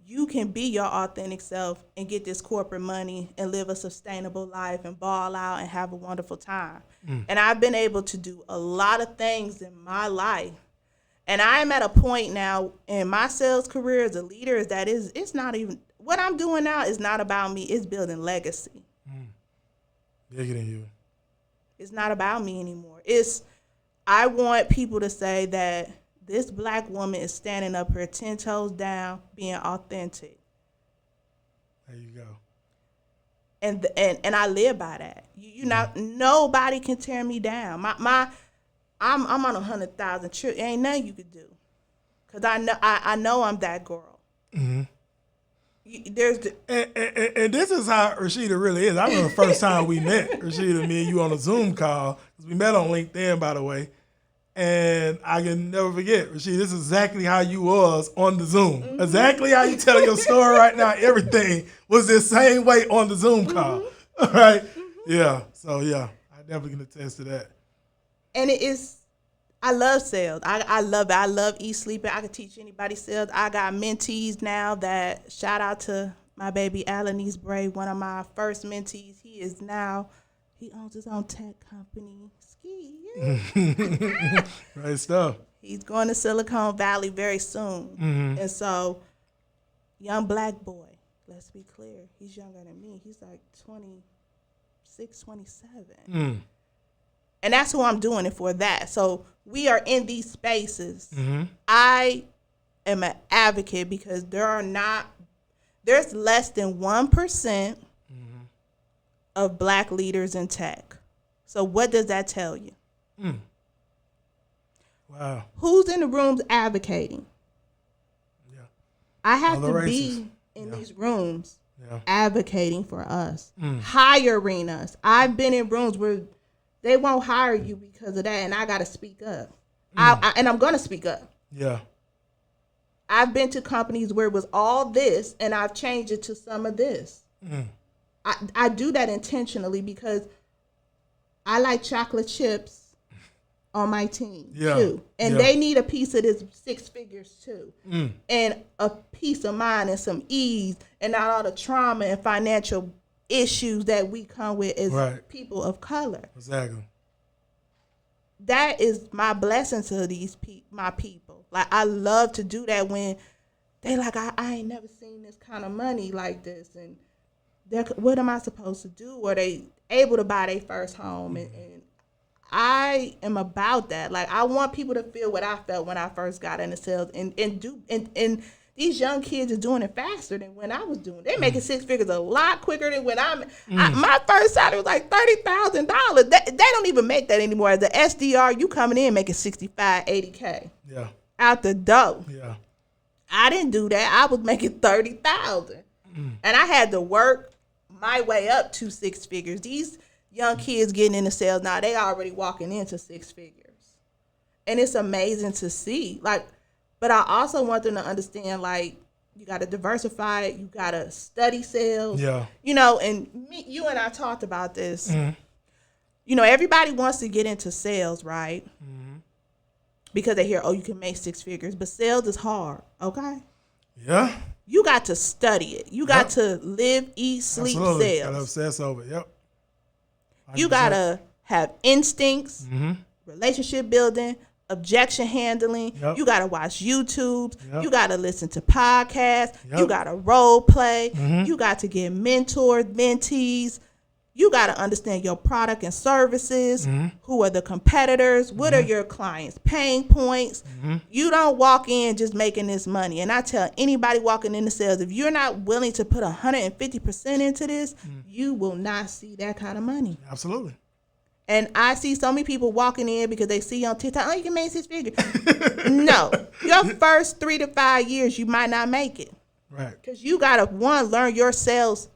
you can be your authentic self and get this corporate money and live a sustainable life and ball out and have a wonderful time. And I've been able to do a lot of things in my life. And I am at a point now in my sales career as a leader is that it's not even, what I'm doing now is not about me. It's building legacy. Bigger than you. It's not about me anymore. I want people to say that this Black woman is standing up here 10 toes down, being authentic. There you go. And I live by that. Nobody can tear me down. I'm on 100,000 trips. Ain't nothing you could do, cause I know I'm that girl. And this is how Rhasheeda really is. I remember the first time we met, Rhasheeda, me and you on a Zoom call. We met on LinkedIn, by the way. And I can never forget, Rhasheeda, this is exactly how you was on the Zoom. Exactly how you tell your story right now. Everything was the same way on the Zoom call. All right? Yeah. So, yeah, I definitely can attest to that. And I love sales. I love it. I love eat, sleeping. I can teach anybody sales. I got mentees now that, shout out to my baby Alanis Bray, one of my first mentees. He owns his own tech company. Ski. Yeah. Right stuff. He's going to Silicon Valley very soon. And so, young Black boy, let's be clear, he's younger than me. He's like 26, 27. And that's who I'm doing it for that. So we are in these spaces. I am an advocate because there's less than 1% of black leaders in tech. So what does that tell you? Wow. Who's in the rooms advocating? Yeah. I have to be in these rooms advocating for us, hiring us. I've been in rooms where they won't hire you because of that, and I got to speak up. And I'm going to speak up. Yeah. I've been to companies where it was all this, and I've changed it to some of this. I do that intentionally because I like chocolate chips on my team too. And they need a piece of this 6 figures too. And a peace of mind and some ease and not all the trauma and financial issues that we come with as people of color. Exactly. That is my blessing to my people. Like, I love to do that when they like, I ain't never seen this kind of money like this. And what am I supposed to do? Or they able to buy their first home? And I am about that. Like, I want people to feel what I felt when I first got into sales, and these young kids are doing it faster than when I was doing it. They're making 6 figures a lot quicker than when my first salary was like $30,000. They don't even make that anymore. As the SDR, you coming in making 65, 80K. Yeah. Out the door. Yeah. I didn't do that. I was making 30,000. And I had to work my way up to 6 figures. These young kids getting into sales now, they already walking into 6 figures. And it's amazing to see. Like, but I also want them to understand, like, you got to diversify it. You got to study sales. Yeah. You know, and you and I talked about this. You know, everybody wants to get into sales, right? Because they hear, oh, you can make 6 figures. But sales is hard, okay? Yeah. You got to study it. You got to live, eat, sleep sales. Got to obsess over it. Yep. 100%. You got to have instincts, relationship building, objection handling. You got to watch YouTube. You got to listen to podcasts. You got to role play. You got to get mentors, mentees. You got to understand your product and services. Who are the competitors? What are your clients' pain points? You don't walk in just making this money. And I tell anybody walking into sales, if you're not willing to put 150% into this, you will not see that kind of money. Absolutely. And I see so many people walking in because they see on TikTok, oh, you can make 6 figures. No. Your first 3 to 5 years, you might not make it. Right. Because you got to, learn your sales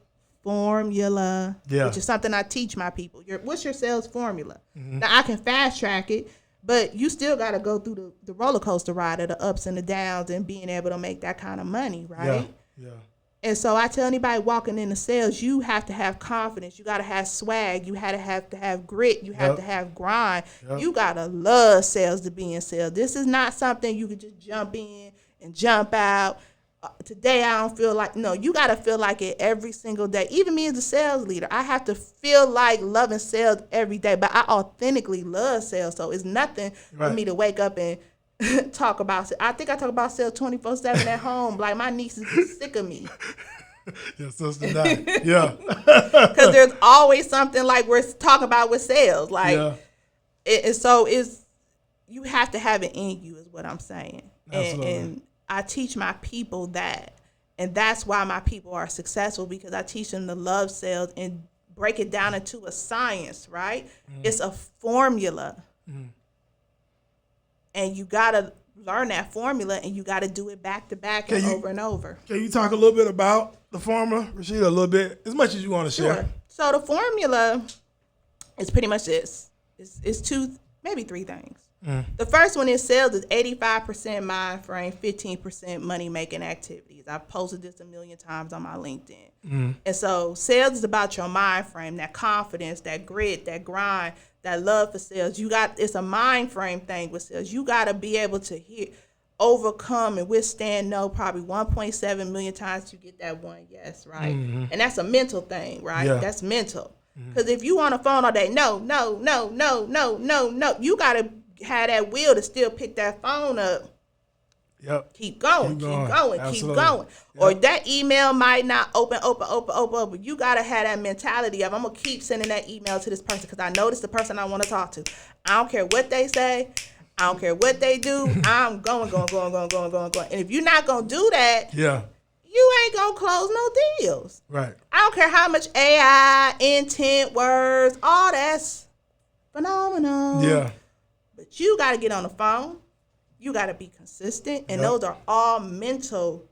formula, which is something I teach my people. What's your sales formula? Now, I can fast track it, but you still got to go through the roller coaster ride of the ups and the downs and being able to make that kind of money, right? Yeah. And so I tell anybody walking into sales, you have to have confidence. You got to have swag. You have to have grit. You have to have grind. You got to love sales to be in sales. This is not something you can just jump in and jump out. Today I don't feel like, no, you got to feel like it every single day. Even me as a sales leader, I have to feel like loving sales every day, but I authentically love sales. So it's nothing for me to wake up and talk about it. I think I talk about sales 24/7 at home. Like, my nieces get sick of me. Your sister died. Yeah. Because there's always something like we're talking about with sales. Like, you have to have it in you is what I'm saying. And I teach my people that. And that's why my people are successful, because I teach them to love sales and break it down into a science, right? It's a formula. And you got to learn that formula, and you got to do it back to back and over and over. Can you talk a little bit about the formula, Rhasheeda, a little bit, as much as you want to share? So the formula is pretty much this. It's 2, maybe 3 things. The first one is sales is 85% mind frame, 15% money making activities. I've posted this a million times on my LinkedIn. And so sales is about your mind frame, that confidence, that grit, that grind, that love for sales. It's a mind frame thing with sales. You got to be able to overcome and withstand no probably 1.7 million times to get that one yes, right? And that's a mental thing, right? That's mental. Because if you on a phone all day, no, you got to have that will to still pick that phone up Yep. Keep going. Absolutely. Yep. Or that email might not open. You got to have that mentality of, I'm going to keep sending that email to this person because I know this is the person I want to talk to. I don't care what they say. I don't care what they do. I'm going. And if you're not going to do that, you ain't going to close no deals. Right. I don't care how much AI, intent, words, all that's phenomenal. Yeah. But you got to get on the phone. You got to be consistent. And those are all mental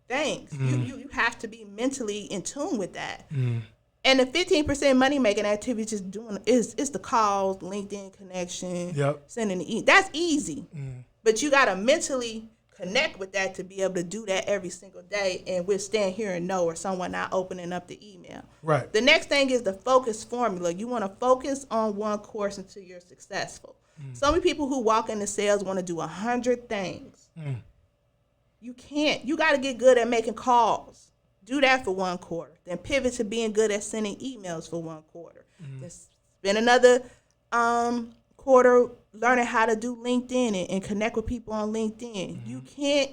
things. You have to be mentally in tune with that. And the 15% money making activity is the calls, LinkedIn connection, sending the email. That's easy. But you got to mentally connect with that to be able to do that every single day and withstand hearing no or someone not opening up the email. Right. The next thing is the focus formula. You want to focus on one course until you're successful. So many people who walk into sales want to do 100 things. You can't. You got to get good at making calls. Do that for 1 quarter. Then pivot to being good at sending emails for 1 quarter. Then spend another quarter learning how to do LinkedIn and connect with people on LinkedIn. You can't.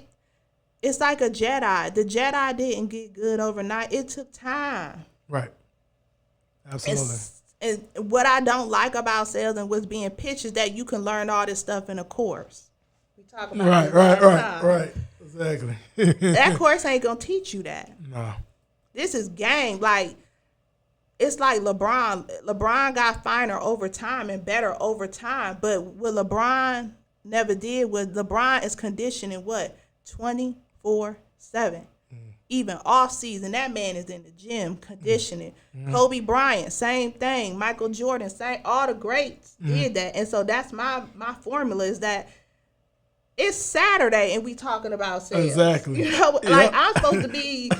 It's like a Jedi. The Jedi didn't get good overnight. It took time. Right. Absolutely. And what I don't like about sales and what's being pitched is that you can learn all this stuff in a course. We talk about right. Exactly. That course ain't gonna teach you that. No. This is game. Like, it's like LeBron. LeBron got finer over time and better over time. But what LeBron never did was LeBron is conditioning 24/7. Even off season, that man is in the gym conditioning. Kobe Bryant, same thing. Michael Jordan, same. All the greats did that, and so that's my formula is that it's Saturday and we talking about sales. Exactly. You know, like I'm supposed to be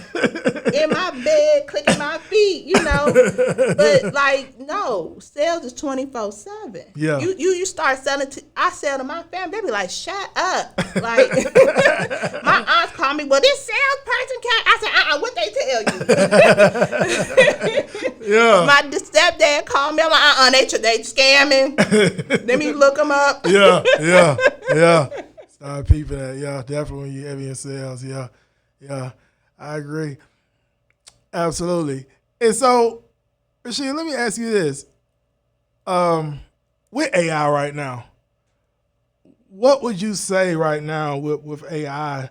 in my bed clicking my feet, you know, but like no, sales is 24/7. Yeah. You start selling to. I sell to my family. They be like, shut up. Like my aunts call me. Well, this salesperson can't. I said, what they tell you? Yeah. My stepdad called me. I'm like, they scamming. Let me look them up. Yeah. Start peeping at definitely when you're heavy in sales. Yeah, I agree. Absolutely. And so, Rhasheeda, let me ask you this. With AI right now, what would you say right now with AI,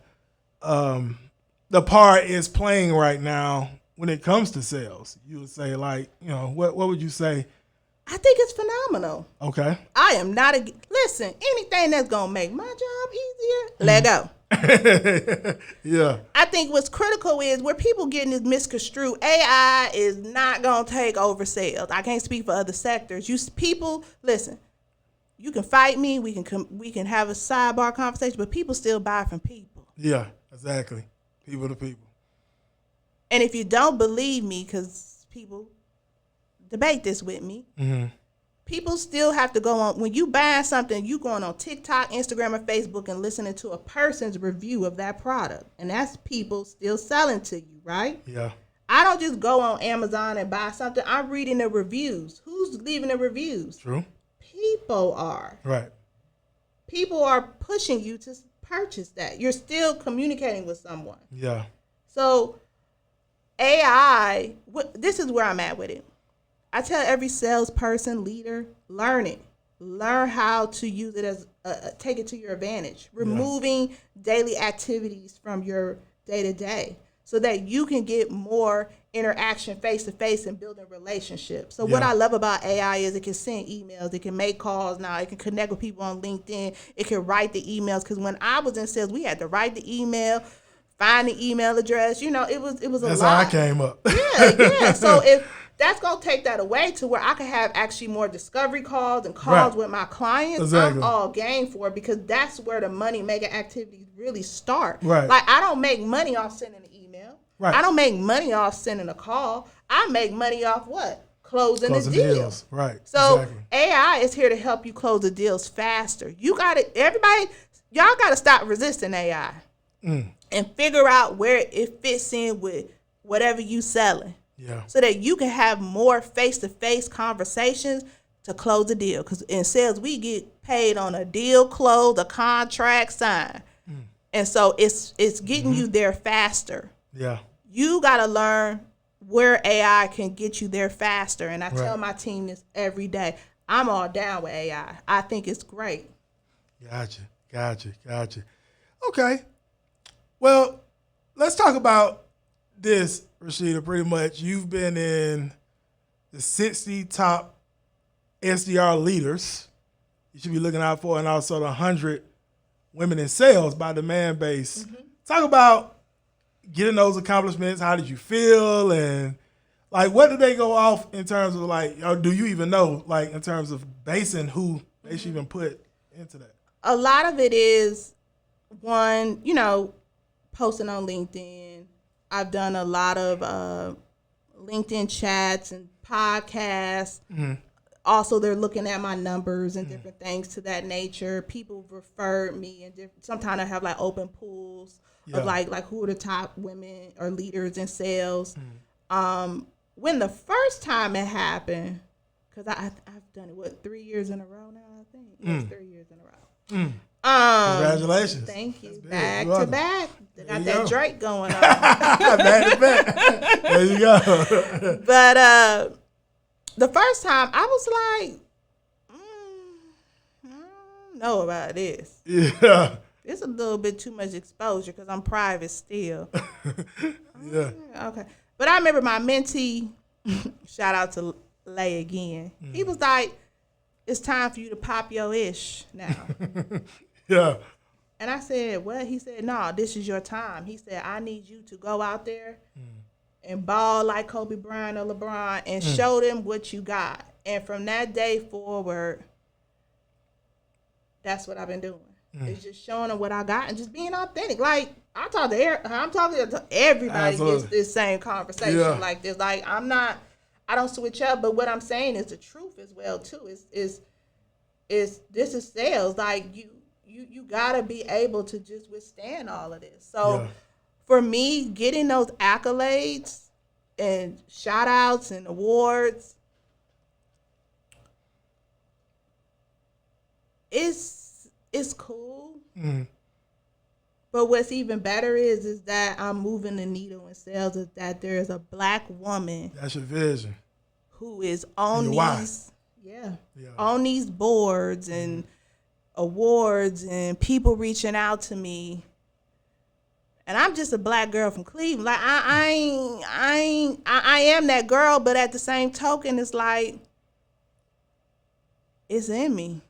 the part it's playing right now when it comes to sales? You would say, like, what would you say? I think it's phenomenal. Okay. I am not listen, anything that's going to make my job easier, let go. Yeah. I think what's critical is where people getting this misconstrued. AI is not going to take over sales. I can't speak for other sectors. Listen, you can fight me. We can have a sidebar conversation, but people still buy from people. Yeah, exactly. People to people. And if you don't believe me, because people debate this with me. People still have to go on. When you buy something, you going on TikTok, Instagram, or Facebook and listening to a person's review of that product. And that's people still selling to you, right? Yeah. I don't just go on Amazon and buy something. I'm reading the reviews. Who's leaving the reviews? True. People are. Right. People are pushing you to purchase that. You're still communicating with someone. Yeah. So AI, this is where I'm at with it. I tell every salesperson, leader, learn it. Learn how to use it as take it to your advantage. Removing daily activities from your day-to-day so that you can get more interaction face-to-face and building relationships. So what I love about AI is it can send emails. It can make calls now. It can connect with people on LinkedIn. It can write the emails. Because when I was in sales, we had to write the email, find the email address. It was a lot. That's how I came up. Yeah. So if that's going to take that away to where I can have actually more discovery calls and calls with my clients. Exactly. I'm all game for it because that's where the money-making activities really start. Right. Like, I don't make money off sending an email. Right. I don't make money off sending a call. I make money off what? Closing the deals. Right. So exactly. AI is here to help you close the deals faster. Y'all got to stop resisting AI and figure out where it fits in with whatever you selling. Yeah. So that you can have more face-to-face conversations to close a deal. Because in sales, we get paid on a deal closed, a contract signed. And so it's getting you there faster. Yeah. You got to learn where AI can get you there faster. And I tell my team this every day. I'm all down with AI. I think it's great. Gotcha. Okay. Well, let's talk about this, Rhasheeda. Pretty much, you've been in the 60 top SDR leaders you should be looking out for, and also the 100 women in sales by demand base. Mm-hmm. Talk about getting those accomplishments. How did you feel? And like, what did they go off in terms of like, or do you even know, like in terms of basing who they should even put into that? A lot of it is one, posting on LinkedIn. I've done a lot of LinkedIn chats and podcasts. Mm-hmm. Also, they're looking at my numbers and different things to that nature. People referred me, and sometimes I have like open pools of like who are the top women or leaders in sales. When the first time it happened, because I've done it 3 years in a row now. I think yes, 3 years in a row. Congratulations! Thank you. Back to back, got that Drake going on. Back to back. There you go. But the first time I was like, I don't know about this. Yeah. It's a little bit too much exposure because I'm private still. Yeah. Okay. But I remember my mentee, shout out to Lay again. He was like, it's time for you to pop your ish now. Yeah. And I said, what? He said, no, this is your time. He said, I need you to go out there and ball like Kobe Bryant or LeBron and show them what you got. And from that day forward, that's what I've been doing. It's just showing them what I got and just being authentic. Like, I'm talking to everybody gets this same conversation like this. Like, I don't switch up, but what I'm saying is the truth as well too. Is this is sales. Like you gotta be able to just withstand all of this. So for me, getting those accolades and shout outs and awards, it's cool. But what's even better is that I'm moving the needle in sales, is that there is a black woman. That's your vision. Who is on on these boards and awards and people reaching out to me. And I'm just a black girl from Cleveland. Like I am that girl, but at the same token, it's like it's in me.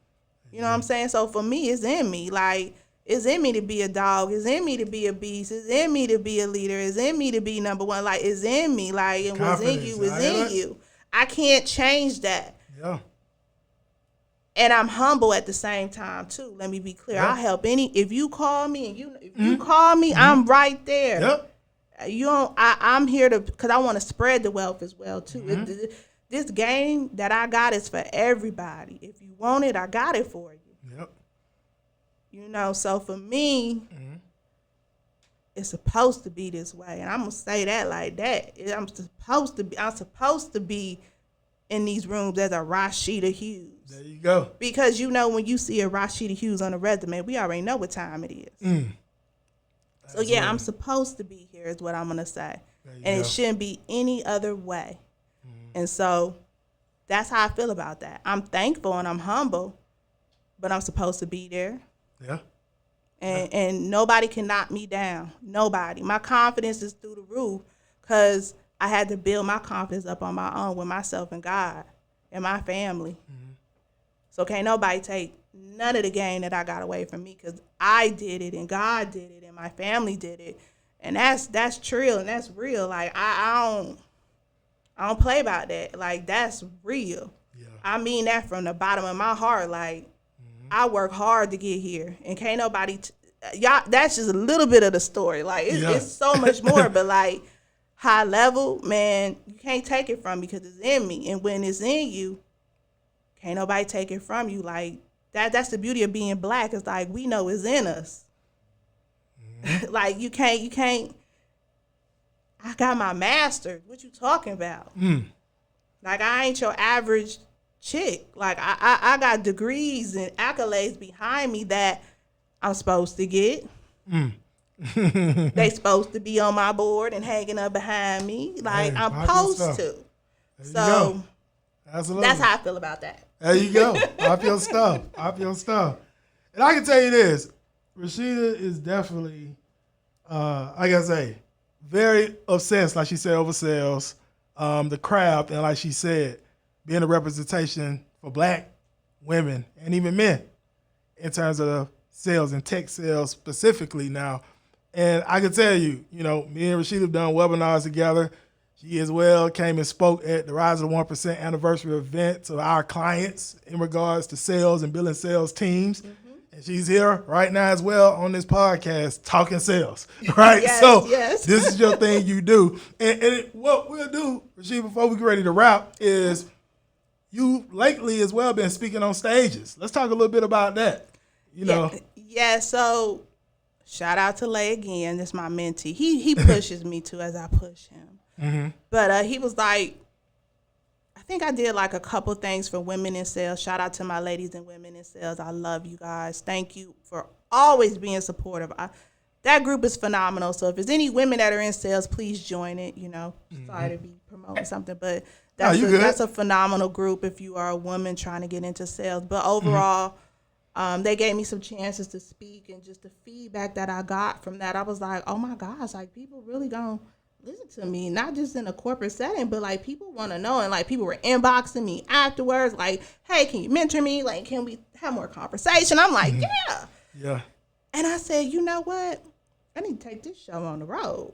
You know what I'm saying? So for me, it's in me. Like, it's in me to be a dog. It's in me to be a beast. It's in me to be a leader. It's in me to be number one. Like, it's in me. Like, and what's in you is in you. I can't change that. Yeah. And I'm humble at the same time too. Let me be clear. I'll help if you call me and you call me, I'm right there. Yep. I'm here because I want to spread the wealth as well too. This game that I got is for everybody. If you want it, I got it for you. Yep. So for me, it's supposed to be this way, and I'm gonna say that like that. I'm supposed to be in these rooms as a Rhasheeda Hughes. There you go. Because when you see a Rhasheeda Hughes on a resume, we already know what time it is. So yeah, I'm supposed to be here is what I'm gonna say, and it shouldn't be any other way. And so that's how I feel about that. I'm thankful and I'm humble, but I'm supposed to be there. Yeah. And nobody can knock me down. Nobody. My confidence is through the roof because I had to build my confidence up on my own with myself and God and my family. So can't nobody take none of the gain that I got away from me because I did it and God did it and my family did it. And that's true and that's real. Like, I don't play about that. Like, that's real. Yeah. I mean that from the bottom of my heart. Like, I work hard to get here, and can't nobody. Y'all, that's just a little bit of the story. Like, it's so much more. But like, high level, man, you can't take it from me because it's in me, and when it's in you, can't nobody take it from you. Like that. That's the beauty of being black. It's like we know it's in us. Like you can't. I got my master's. What you talking about? Like, I ain't your average chick. Like, I got degrees and accolades behind me that I'm supposed to get. They supposed to be on my board and hanging up behind me. Like, Hey, I'm popular supposed stuff. to. There you So go. Absolutely. that's how I feel about that. There you go. I feel stuff. And I can tell you this, Rhasheeda is definitely, like I say, very obsessed, like she said, over sales, the craft, and like she said, being a representation for black women and even men in terms of sales and tech sales specifically now. And I can tell you, me and Rhasheeda have done webinars together. She as well came and spoke at the Rise of the 1% anniversary event to our clients in regards to sales and building sales teams. And she's here right now as well on this podcast talking sales, right? Yes. This is your thing you do. And what we'll do, Rhasheeda, before we get ready to wrap, is you lately as well been speaking on stages. Let's talk a little bit about that. Yeah, so shout out to Lay again. That's my mentee. He pushes me too as I push him. But he was like, I think I did like a couple things for women in sales. Shout out to my ladies and women in sales. I love you guys. Thank you for always being supportive. That group is phenomenal. So if there's any women that are in sales, please join it. Sorry to be promoting something, but that's a phenomenal group if you are a woman trying to get into sales. But overall, they gave me some chances to speak, and just the feedback that I got from that, I was like, oh my gosh, like people really gonna listen to me, not just in a corporate setting, but like people want to know. And like people were inboxing me afterwards, like, hey, can you mentor me? Like, can we have more conversation? I'm like, yeah. And I said, you know what? I need to take this show on the road.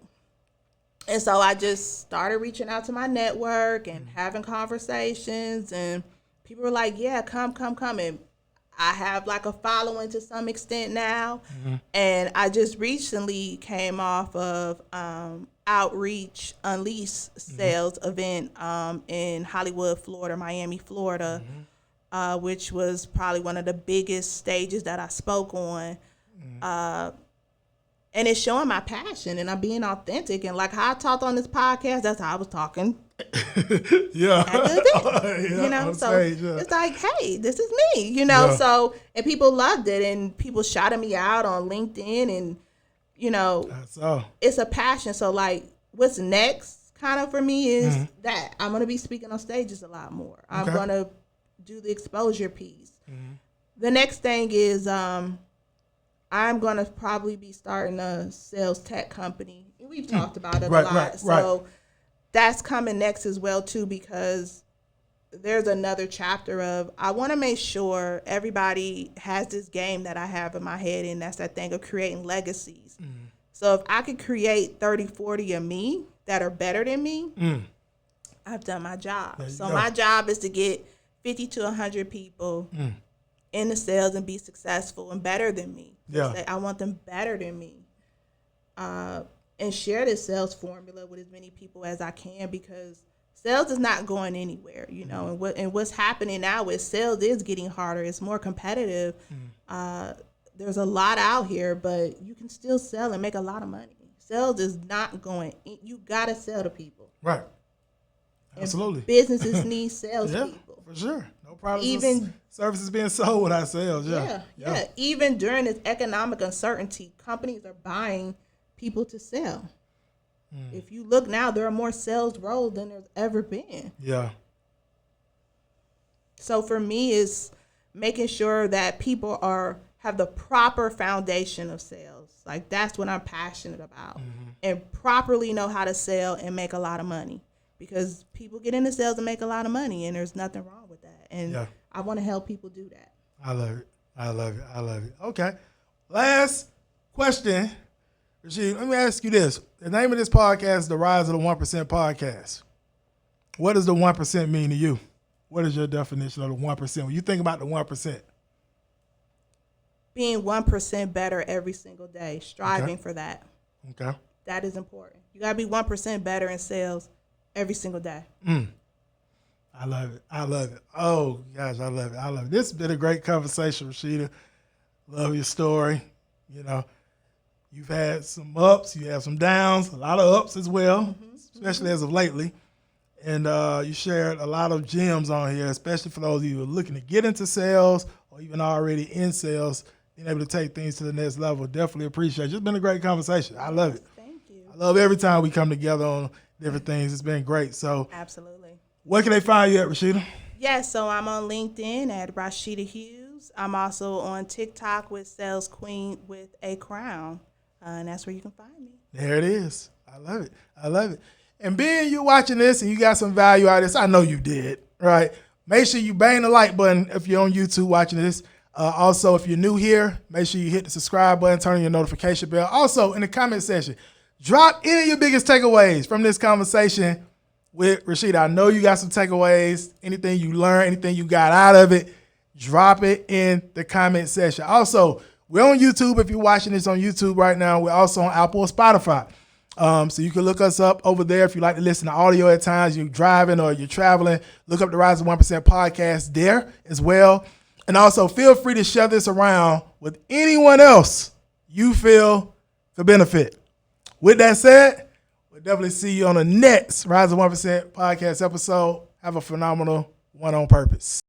And so I just started reaching out to my network and having conversations, and people were like, yeah, come. And I have like a following to some extent now. And I just recently came off of Outreach Unleashed sales event in Hollywood, Florida, Miami, Florida, which was probably one of the biggest stages that I spoke on. And it's showing my passion, and I'm being authentic. And like how I talked on this podcast, that's how I was talking. Yeah. At the event, so stage, it's like, hey, this is me, So, and people loved it, and people shouted me out on LinkedIn, and that's all. It's a passion. So like, what's next kind of for me is that I'm going to be speaking on stages a lot more. I'm going to do the exposure piece. The next thing is I'm going to probably be starting a sales tech company. We've talked about it a lot. So that's coming next as well too, because there's another chapter of, I want to make sure everybody has this game that I have in my head, and that's that thing of creating legacies. So if I could create 30, 40 of me that are better than me, I've done my job. So my job is to get 50 to 100 people in the sales and be successful and better than me. I want them better than me. And share this sales formula with as many people as I can, because sales is not going anywhere, and what's happening now is sales is getting harder. It's more competitive. There's a lot out here, but you can still sell and make a lot of money. Sales is not going. You gotta sell to people. Right. Absolutely. And businesses need sales people. For sure. No problem. Even services being sold without sales. Yeah. Even during this economic uncertainty, companies are buying people to sell. If you look now, there are more sales roles than there's ever been. Yeah. So for me, it's making sure that people have the proper foundation of sales. Like, that's what I'm passionate about. And properly know how to sell and make a lot of money. Because people get into sales and make a lot of money, and there's nothing wrong with that. And I want to help people do that. I love it. Okay. Last question. Rhasheeda, let me ask you this. The name of this podcast is the Rise of the 1% Podcast. What does the 1% mean to you? What is your definition of the 1%? When you think about the 1%. Being 1% better every single day, striving for that. Okay. That is important. You got to be 1% better in sales every single day. I love it. Oh, gosh, I love it. This has been a great conversation, Rhasheeda. Love your story. You've had some ups, you have some downs, a lot of ups as well, especially as of lately. And you shared a lot of gems on here, especially for those of you who are looking to get into sales or even already in sales. being able to take things to the next level. Definitely appreciate it. It's been a great conversation. I love it. Thank you. I love every time we come together on different things. It's been great. So Absolutely. where can they find you at, Rhasheeda? Yes, so I'm on LinkedIn at Rhasheeda Hughes. I'm also on TikTok with SalesQueenWithTheCrowd. And that's where you can find me. There it is. I love it. I love it. And being you watching this and you got some value out of this, I know you did, right? Make sure you bang the like button if you're on YouTube watching this. Also, if you're new here, make sure you hit the subscribe button, turn on your notification bell. Also, in the comment section, drop any of your biggest takeaways from this conversation with Rhasheeda. I know you got some takeaways, anything you learned, anything you got out of it, drop it in the comment section. Also, we're on YouTube. If you're watching this on YouTube right now, we're also on Apple or Spotify. So you can look us up over there if you like to listen to audio at times, you're driving or you're traveling. Look up the Rise to 1% podcast there as well. And also feel free to share this around with anyone else you feel could benefit. With that said, we'll definitely see you on the next Rise to 1% podcast episode. Have a phenomenal one on purpose.